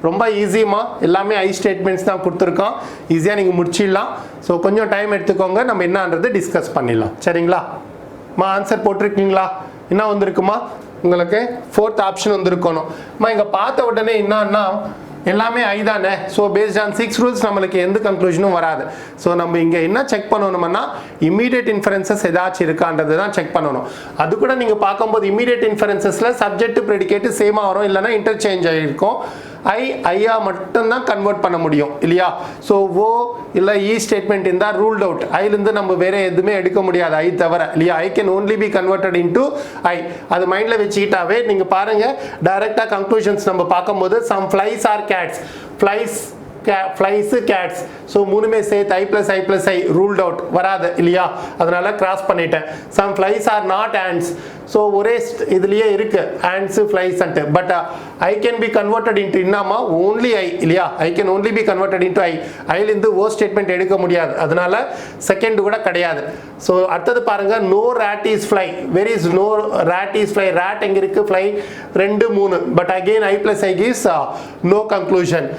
ரொம்ப ஈஸிமா, எல்லாமே ஐ statements தான் கொடுத்துருக்கோம். ஈஸியாக நீங்கள் முடிச்சிடலாம். ஸோ கொஞ்சம் டைம் எடுத்துக்கோங்க, நம்ம என்னன்றது டிஸ்கஸ் பண்ணிடலாம். சரிங்களா? ஆன்சர் போட்டிருக்கீங்களா? என்ன வந்திருக்குமா உங்களுக்கு? 4th ஆப்ஷன் வந்திருக்கணும். இங்கே பார்த்த உடனே என்னன்னா எல்லாமே ஐ தானே. ஸோ பேஸ்ட் ஆன் 6 ரூல்ஸ் நம்மளுக்கு எந்த கன்க்ளூஷனும் வராது. ஸோ நம்ம இங்கே என்ன செக் பண்ணணும்னா இமீடியட் இன்ஃபரன்சஸ் ஏதாச்சும் இருக்கான்றது தான் செக் பண்ணணும். அது கூட நீங்கள் பார்க்கும்போது இமீடியட் இன்ஃபரன்சஸில் சப்ஜெக்ட் ப்ரெடிகேட்டு சேமாக வரும், இல்லைனா இன்டர்சேஞ்ச் ஆகிருக்கும். ஐயா மட்டும்தான் கன்வெர்ட் பண்ண முடியும் இல்லையா. ஸோ ஓ இல்லை இ ஸ்டேட்மெண்ட் இருந்தால் ரூல்ட் அவுட். ஐலேருந்து நம்ம வேற எதுவுமே எடுக்க முடியாது ஐ தவிர இல்லையா. I can only be converted into I. அது மைண்டில் வச்சுக்கிட்டாவே நீங்கள் பாருங்கள், டைரெக்டாக கன்க்ளூஷன்ஸ் நம்ம பார்க்கும்போது some flies are cats, flies cats. So மூணுமே சேர்த்து I plus I ruled out வராது இல்லையா. அதனால கிராஸ் பண்ணிட்டேன். Some flies are not ants. So ஒரே இதுலேயே இருக்கு ants flies and. But I can be converted into என்னமா ஓன்லி ஐ இல்லையா. I can only be converted into I. ஐலேருந்து ஓ ஸ்டேட்மெண்ட் எடுக்க முடியாது, அதனால செகண்ட் கூட கிடையாது. ஸோ அடுத்தது பாருங்க, no rat is fly. Where is no rat is fly? Rat எங்க இருக்கு? Fly 2 3. But again I plus I gives no conclusion.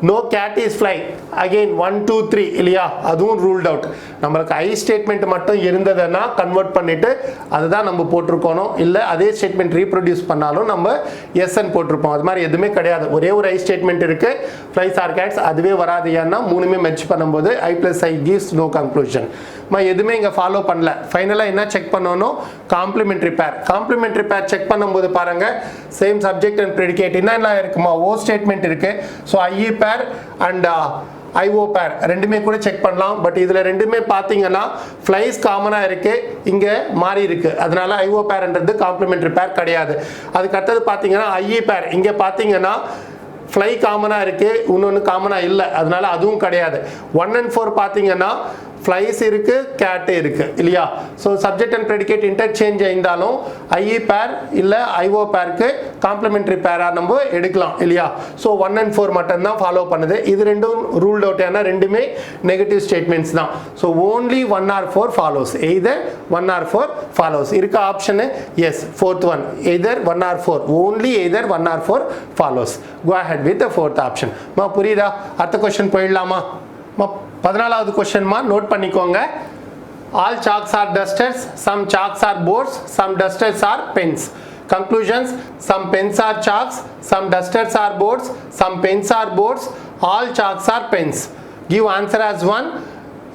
no cat is fly, again 1 2 3 இல்லையா, அதுவும் ரூல்ட் அவுட். நம்மளுக்கு ஐ ஸ்டேட்மெண்ட் மட்டும் இருந்ததுன்னா கன்வெர்ட் பண்ணிட்டு அதுதான் நம்ம போட்டிருக்கணும். இல்லை அதே ஸ்டேட்மெண்ட் ரீப்ரொடியூஸ் பண்ணாலும் நம்ம எஸ்என் போட்டிருப்போம். அது மாதிரி எதுவுமே கிடையாது. ஒரே ஒரு ஐ ஸ்டேட்மெண்ட் இருக்கு, ஃப்ளைஸ் ஆர் கேட்ஸ், அதுவே வராது. ஏன்னா மூணுமே மெர்ஜ் பண்ணும்போது ஐ plus I gives no conclusion. எதுவுமே இங்கே ஃபாலோ பண்ணல. ஃபைனலாக என்ன செக் பண்ணணும்? காம்ப்ளிமெண்ட்ரி பேர். காம்ப்ளிமெண்ட்ரி பேர் செக் பண்ணும்போது பாருங்க, சேம் சப்ஜெக்ட் அண்ட் ப்ரெடிகேட் என்ன இருக்குமா? ஓ ஸ்டேட்மெண்ட் இருக்கு. ஸோ ஐஇ பேர் அண்ட் ஐஓ பேர் ரெண்டுமே கூட செக் பண்ணலாம். பட் இதில் ரெண்டுமே பார்த்தீங்கன்னா ஃப்ளைஸ் காமனாக இருக்கு, இங்கே மாறி இருக்கு. அதனால ஐஓ பேர்ன்றது காம்ப்ளிமெண்ட்ரி பேர் கிடையாது. அதுக்கு அடுத்தது பார்த்தீங்கன்னா ஐஇ பேர், இங்கே பார்த்தீங்கன்னா ஃப்ளை காமனாக இருக்கு, இன்னொன்று காமனாக இல்லை, அதனால அதுவும் கிடையாது. 1 and 4 பார்த்தீங்கன்னா ஃப்ளைஸ் இருக்கு, கேட்டு இருக்கு இல்லையா. So subject and predicate interchange ஆயிருந்தாலும் ஐஇ பேர் இல்லை ஐஓ பேருக்கு காம்ப்ளிமெண்ட்ரி பேரா நம்ம எடுக்கலாம் இல்லையா. ஸோ 1 and 4 மட்டும்தான் ஃபாலோ பண்ணுது. இது ரெண்டும் ரூல்ட் அவுட், ஏன்னா ரெண்டுமே நெகட்டிவ் ஸ்டேட்மெண்ட்ஸ் தான். So only 1 or 4 follows. Either 1 or 4 follows. இருக்க option yes, 4th one either 1 or 4, only either 1 or 4 follows. Go ahead with the 4th option. புரியுதா? அடுத்த கொஸ்டின் போயிடலாமா? 14வது கொஸ்டின்மா நோட் பண்ணிக்கோங்க. All chalks are dusters, some chalks are boards, some dusters are pens. conclusions, some pens are chalks, some dusters are boards, some pens are boards, all chalks are pens. give answer as 1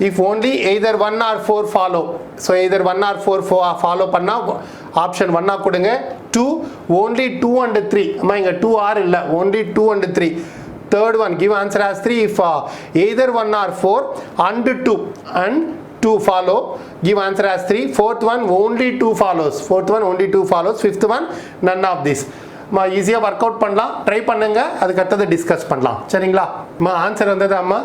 if only either 1 or 4 follow. so either 1 or 4 follow பண்ணா option 1 கொடுங்க. 2 only 2 and 3. இங்க 2 r இல்ல, only 2 and 3. third one give answer as 3 if either 1 or 4 and 2 follow. give answer as 3. fourth one only 2 follows. fifth one none of this. ஈஸியாக work out பண்ணலாம், try பண்ணுங்க, அதுக்கு அடுத்தது discuss பண்ணலாம். சரிங்களா? Answer வந்தது அம்மா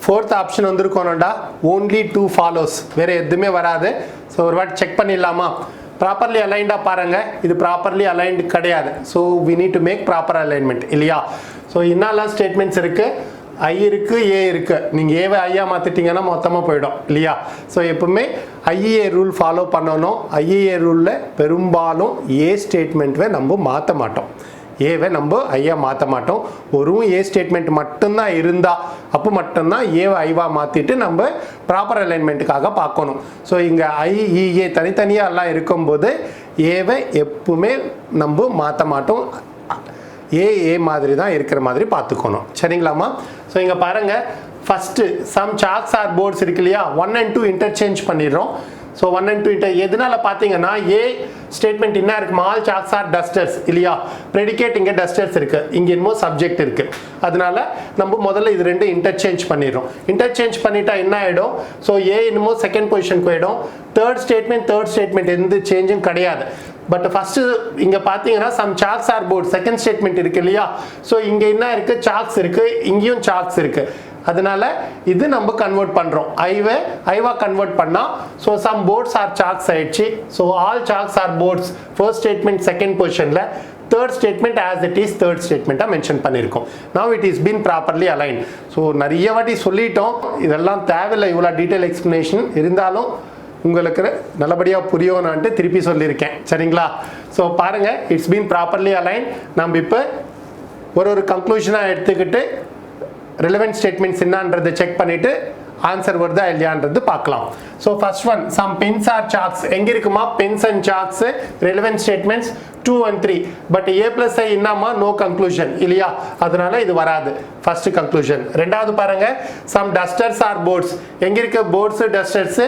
4th ஆப்ஷன் வந்திருக்கோம்டா. only 2 follows, வேற எதுவுமே வராது. ஸோ ஒரு வாட்டி செக் பண்ணிடலாமா? ப்ராப்பர்லி அலைன்டா பாருங்க, இது ப்ராப்பர்லி அலைன்டு கிடையாது. So we need to make proper alignment இல்லையா? ஸோ என்னெல்லாம் ஸ்டேட்மெண்ட்ஸ் இருக்கு, ஐ இருக்கு, ஏ இருக்கு. நீங்க ஏவை ஐயா மாத்திட்டீங்கன்னா மொத்தமா போயிடும் இல்லையா? ஸோ எப்பவுமே ஐஏ ரூல் ஃபாலோ பண்ணணும். ஐஏ ரூல்ல பெரும்பாலும் ஏ ஸ்டேட்மெண்ட்வை நம்ம மாற்ற மாட்டோம், ஏவை நம்ம ஐயா மாற்ற மாட்டோம். ஒரு ஏ ஸ்டேட்மெண்ட் மட்டும்தான் இருந்தா அப்போ மட்டும்தான் ஏவை ஐவா மாற்றிட்டு நம்ம ப்ராப்பர் அலைன்மெண்ட்டுக்காக பார்க்கணும். ஸோ இங்கே ஐஇஏ தனித்தனியாக எல்லாம் இருக்கும்போது ஏவை எப்பவுமே நம்ம மாற்ற மாட்டோம், ஏ மாதிரி தான் இருக்கிற மாதிரி பார்த்துக்கணும். சரிங்களாமா? ஸோ இங்கே பாருங்கள், first some socks are boards இருக்கு இல்லையா, 1 and 2 இன்டர்சேஞ்ச் பண்ணிடுறோம். ஸோ 1 and 2 எதனால பார்த்தீங்கன்னா ஏ ஸ்டேட்மெண்ட் என்ன இருக்குமா, ஆல் சாக்ஸ் ஆர் டஸ்டர்ஸ் இல்லையா, ப்ரெடிகேட் இங்கே டஸ்டர்ஸ் இருக்கு, இங்கே என்னமோ சப்ஜெக்ட் இருக்கு. அதனால நம்ம முதல்ல இது ரெண்டு இன்டர்சேஞ்ச் பண்ணிடுறோம். இன்டர்சேஞ்ச் பண்ணிட்டா என்ன ஆகிடும், ஸோ ஏ என்னமோ செகண்ட் பொசிஷனுக்கு போயிடும். தேர்ட் ஸ்டேட்மெண்ட் எந்த சேஞ்சும் கிடையாது. பட் ஃபர்ஸ்ட் இங்க பாத்தீங்கன்னா some socks are board second statement இருக்கு இல்லையா, ஸோ இங்க என்ன இருக்கு, சாக்ஸ் இருக்கு, இங்கேயும் சாக்ஸ் இருக்கு. அதனால இது நம்ம கன்வெர்ட் பண்றோம், ஐவா கன்வெர்ட் பண்ணா so some boards are chalks ஆயிடுச்சு. So all socks are boards first statement second பொசிஷன்ல, third statement as it is third ஸ்டேட்மெண்ட்டாக மென்ஷன் பண்ணியிருக்கோம். now it is been properly aligned. So நிறைய வாட்டி சொல்லிட்டோம், இதெல்லாம் தேவையில்லை இவ்வளோ டீட்டெயில் எக்ஸ்பிளனேஷன், இருந்தாலும் உங்களுக்கு நல்லபடியாக புரியணும்னு திருப்பி சொல்லியிருக்கேன். சரிங்களா? ஸோ பாருங்க, இட்ஸ் பீன் ப்ராப்பர்லி அலைன். நம்ம இப்போ ஒரு கன்க்ளூஷனாக எடுத்துக்கிட்டு ரிலவென்ட் ஸ்டேட்மெண்ட்ஸ் என்னன்றதை செக் பண்ணிட்டு ஆன்சர் வருதா இல்லையான்றது பார்க்கலாம். So first one, some pens are chalks. எங்க இருக்குமா, pens and chalks relevant statements 2 and 3. But A plus I என்னமா, நோ கன்க்ளூஷன் இல்லையா, அதனால இது வராது, ஃபர்ஸ்ட் கன்க்ளூஷன். ரெண்டாவது பாருங்க, சம் டஸ்டர்ஸ் ஆர் போர்ட்ஸ். எங்க இருக்கு boards dusters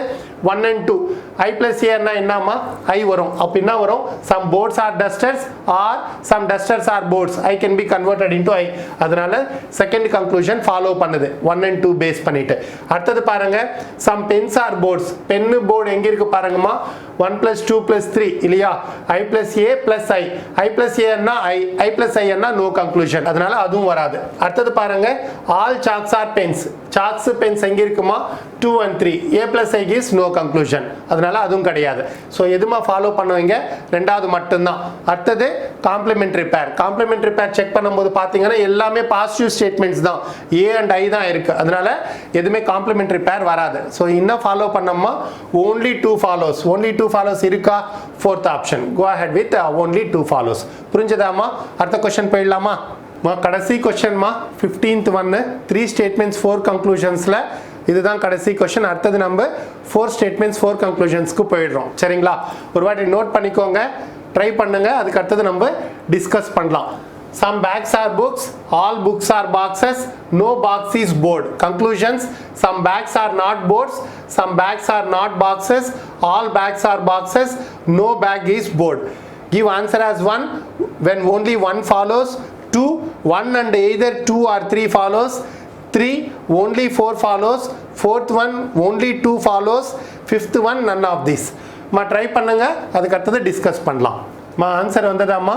1 and 2. I plus A என்னமா, ஐ வரும். அப்போ என்ன வரும், some boards are dusters are some dusters are boards, I can be converted into I. அதனால செகண்ட் கன்க்ளூஷன் ஃபாலோ பண்ணுது 1 and 2 பேஸ் பண்ணிட்டு. அடுத்தது பாருங்க, some pens are boards. Pen board எங்க இருக்கு பாருங்கம்மா, 1 + 2 + 3 இல்லையா, I plus A plus I, I plus A I plus I no conclusion, அதனால அதுவும் வராது. அடுத்தது பாருங்க, all socks are pens. Chalks pens எங்க இருக்குமா, 2 and 3. A plus I gives no conclusion, அதனால அதுவும் கிடையாது. ஸோ எதுமா ஃபாலோ பண்ணுவீங்க, ரெண்டாவது மட்டும்தான். அடுத்தது காம்ப்ளிமெண்டரி பேர். காம்ப்ளிமெண்டரி பேர் செக் பண்ணும்போது பார்த்தீங்கன்னா எல்லாமே பாசிட்டிவ் ஸ்டேட்மெண்ட்ஸ் தான், ஏ அண்ட் ஐ தான் இருக்கு, அதனால எதுவுமே காம்ப்ளிமெண்டரி பேர் வராது. ஸோ என்ன ஃபாலோ பண்ணோமா, only 2 follows. only 2 follows இருக்கா, fourth option. go ahead with only 2 follows. புரிஞ்சதாமா? அடுத்த கொஸ்டின் போயிடலாமா? கடைசி கொஸ்டின்மா 15th ஒன், 3 statements 4 conclusionsல இதுதான் கடைசி கொஸ்டின். அடுத்தது நம்ம 4 statements 4 conclusionsக்கு போயிடுறோம். சரிங்களா? ஒரு வாட்டி நோட் பண்ணிக்கோங்க, ட்ரை பண்ணுங்க, அதுக்கு அடுத்தது நம்ம டிஸ்கஸ் பண்ணலாம். Some bags are books, all books are boxes, no box is board. Conclusions, some bags are not boards, some bags are not boxes, all bags are boxes, no bag is board. Give answer as 1 when only 1 follows, 2 1 and either 2 or 3 follows, 3 only 4 follows, 4th one only 2 follows, 5th one none of this. மா try பண்ணுங்க, அதுக்கு அடுத்தது discuss பண்ணலாம். மா answer வந்ததாம்மா,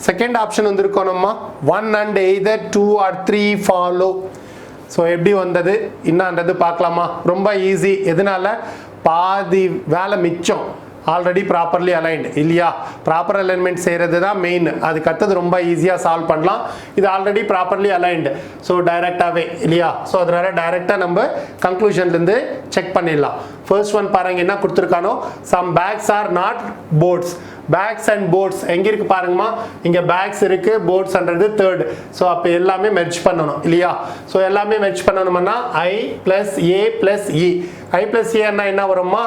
second option வந்திருக்கணும்மா, 1 and either 2 or 3 follow. So எப்படி வந்தது என்னன்றது பார்க்கலாமா? ரொம்ப ஈஸி. எதனால, பாதி வேலை மிச்சம், ஆல்ரெடி ப்ராப்பர்லி அலைன்டு இல்லையா, ப்ராப்பர் அலைன்மெண்ட் செய்கிறது தான் மெயின். அதுக்கு அடுத்தது ரொம்ப ஈஸியாக சால்வ் பண்ணலாம். இது ஆல்ரெடி ப்ராப்பர்லி அலைன்டு, ஸோ டைரெக்டாகவே இல்லையா, ஸோ அதனால டைரெக்டாக நம்ம கன்க்ளூஷன்லேருந்து செக் பண்ணிடலாம். ஃபர்ஸ்ட் ஒன் பாருங்க என்ன கொடுத்துருக்கானோ, some bags are not boards. Bags and boards எங்க இருக்கு பாருங்கம்மா, இங்க பேக்ஸ் இருக்கு, போர்ட்ஸ்ன்றது தேர்ட். ஸோ அப்போ எல்லாமே மெர்ஜ் பண்ணணும் இல்லையா. ஸோ எல்லாமே மெர்ஜ் பண்ணணும்னா ஐ plus A plus E. I plus ஏ என்ன வருமா,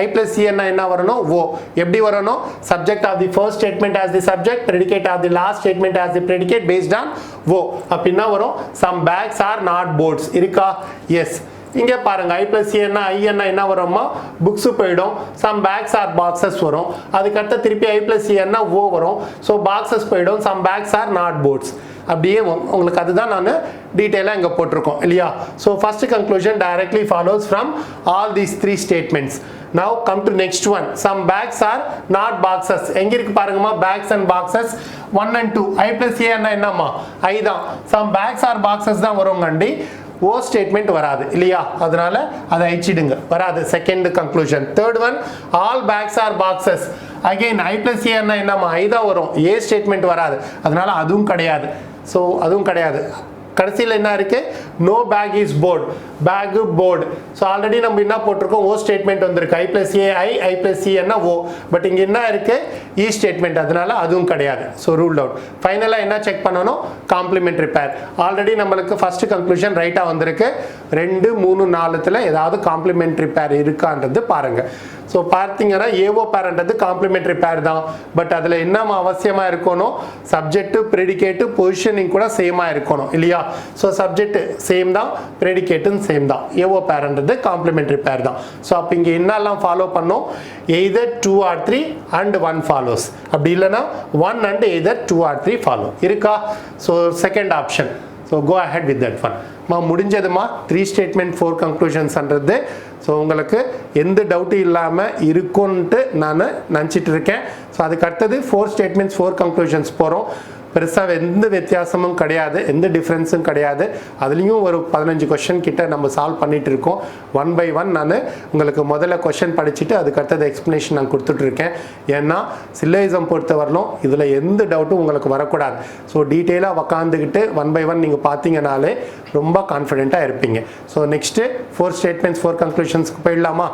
ஐ பிளஸ் சி என்ன வரணும், ஓ. எப்படி வரணும், subject of the first statement as the subject, predicate of the last statement as the predicate based on O. அப்போ என்ன வரும், some bags are not boards இருக்கா, எஸ். இங்க பாருங்க, ஐ பிளஸ் ஐ என்ன வருமா, புக்ஸ் போயிடும், சம் பேக்ஸ் ஆர் பாக்ஸஸ் வரும். அதுக்கு அடுத்து திருப்பி ஐ பிளஸ் ஓ வரும், ஸோ பாக்ஸஸ் போயிடும், some bags are not boards. அப்படியே உங்களுக்கு அதுதான் நான் டீட்டெயிலாக இங்கே போட்டிருக்கோம் இல்லையா. So first conclusion directly follows from all these 3 statements. Now come to next one. Some bags are not boxes. எங்க இருக்கு பாருங்கம்மா, bags and boxes 1 and 2. I plus A என்னமா, I தான். Some bags are boxes தான் வருங்கண்டி. ஓ statement வராது இல்லையா, அதனால அதை அழிச்சிடுங்க, வராது. Second conclusion. Third one, all bags are boxes. Again I plus ஏன்னா என்னம்மா, ஐ தான் வரும், ஏ ஸ்டேட்மெண்ட் வராது, அதனால அதுவும் கிடையாது. ஸோ அதுவும் கிடையாது. கடைசியில் என்ன இருக்கு, no bag is board, bag board. So already நம்ம என்ன போட்டிருக்கோம், ஓ ஸ்டேட்மெண்ட் வந்திருக்கு, I plus A I, I plus C என்ன ஓ, பட் இங்கே என்ன இருக்கு, இ ஸ்டேட்மெண்ட், அதனால அதுவும் கிடையாது. So ruled out. ஃபைனலாக என்ன செக் பண்ணணும், காம்ப்ளிமெண்ட்ரி பேர். ஆல்ரெடி நம்மளுக்கு ஃபர்ஸ்ட் கன்க்ளூஷன் ரைட்டாக வந்திருக்கு. 2, 3, 4ல் ஏதாவது காம்ப்ளிமெண்ட்ரி பேர் இருக்கான்றது பாருங்க. ஸோ பார்த்தீங்கன்னா ஏஓ பேர்ன்றது காம்ப்ளிமெண்ட்ரி பேர் தான், பட் அதில் என்ன அவசியமாக இருக்கணும், சப்ஜெக்ட் ப்ரெடிகேட்டு பொசிஷனிங் கூட சேமாக இருக்கணும் இல்லையா. ஸோ சப்ஜெக்ட் சேம் தான், ப்ரெடிகேட்டும் சேம் தான், ஏஓ பேர்ன்றது காம்ப்ளிமெண்ட்ரி பேர் தான். ஸோ அப்போ இங்கே என்னெல்லாம் ஃபாலோ பண்ணோம், எய்தர் 2 or 3 and 1 ஃபாலோஸ், அப்படி இல்லைன்னா 1 and எய்தர் 2 or 3 ஃபாலோ இருக்கா. So second option. So go ahead with that one. முடிஞ்சதுமா 3 ஸ்டேட்மெண்ட் 4 கன்க்ளூஷன்ஸ்ன்றது. ஸோ உங்களுக்கு எந்த டவுட்டும் இல்லாமல் இருக்கும்ன்ட்டு நான் நினச்சிட்டு இருக்கேன். ஸோ அதுக்கு அடுத்தது 4 ஸ்டேட்மெண்ட்ஸ் 4 கன்க்ளூஷன்ஸ் போகிறோம். பெருசாக எந்த வித்தியாசமும் கிடையாது, எந்த டிஃப்ரென்ஸும் கிடையாது. அதுலேயும் ஒரு 15 கொஷின் கிட்ட நம்ம சால்வ் பண்ணிட்டு இருக்கோம். 1 by 1 நான் உங்களுக்கு முதல்ல கொஷின் படிச்சுட்டு அதுக்கு அடுத்தது எக்ஸ்ப்ளனேஷன் நான் கொடுத்துட்ருக்கேன். ஏன்னா சில்லிசம் பொறுத்தவரையிலும் இதில் எந்த டவுட்டும் உங்களுக்கு வரக்கூடாது. ஸோ டீட்டெயிலாக உக்காந்துக்கிட்டு 1 by 1 நீங்கள் பார்த்தீங்கனாலே ரொம்ப கான்ஃபிடென்ட்டாக இருப்பீங்க. ஸோ நெக்ஸ்ட்டு 4 ஸ்டேட்மெண்ட்ஸ் 4 கன்க்ளூஷன்ஸ்க்கு போயிடலாமா.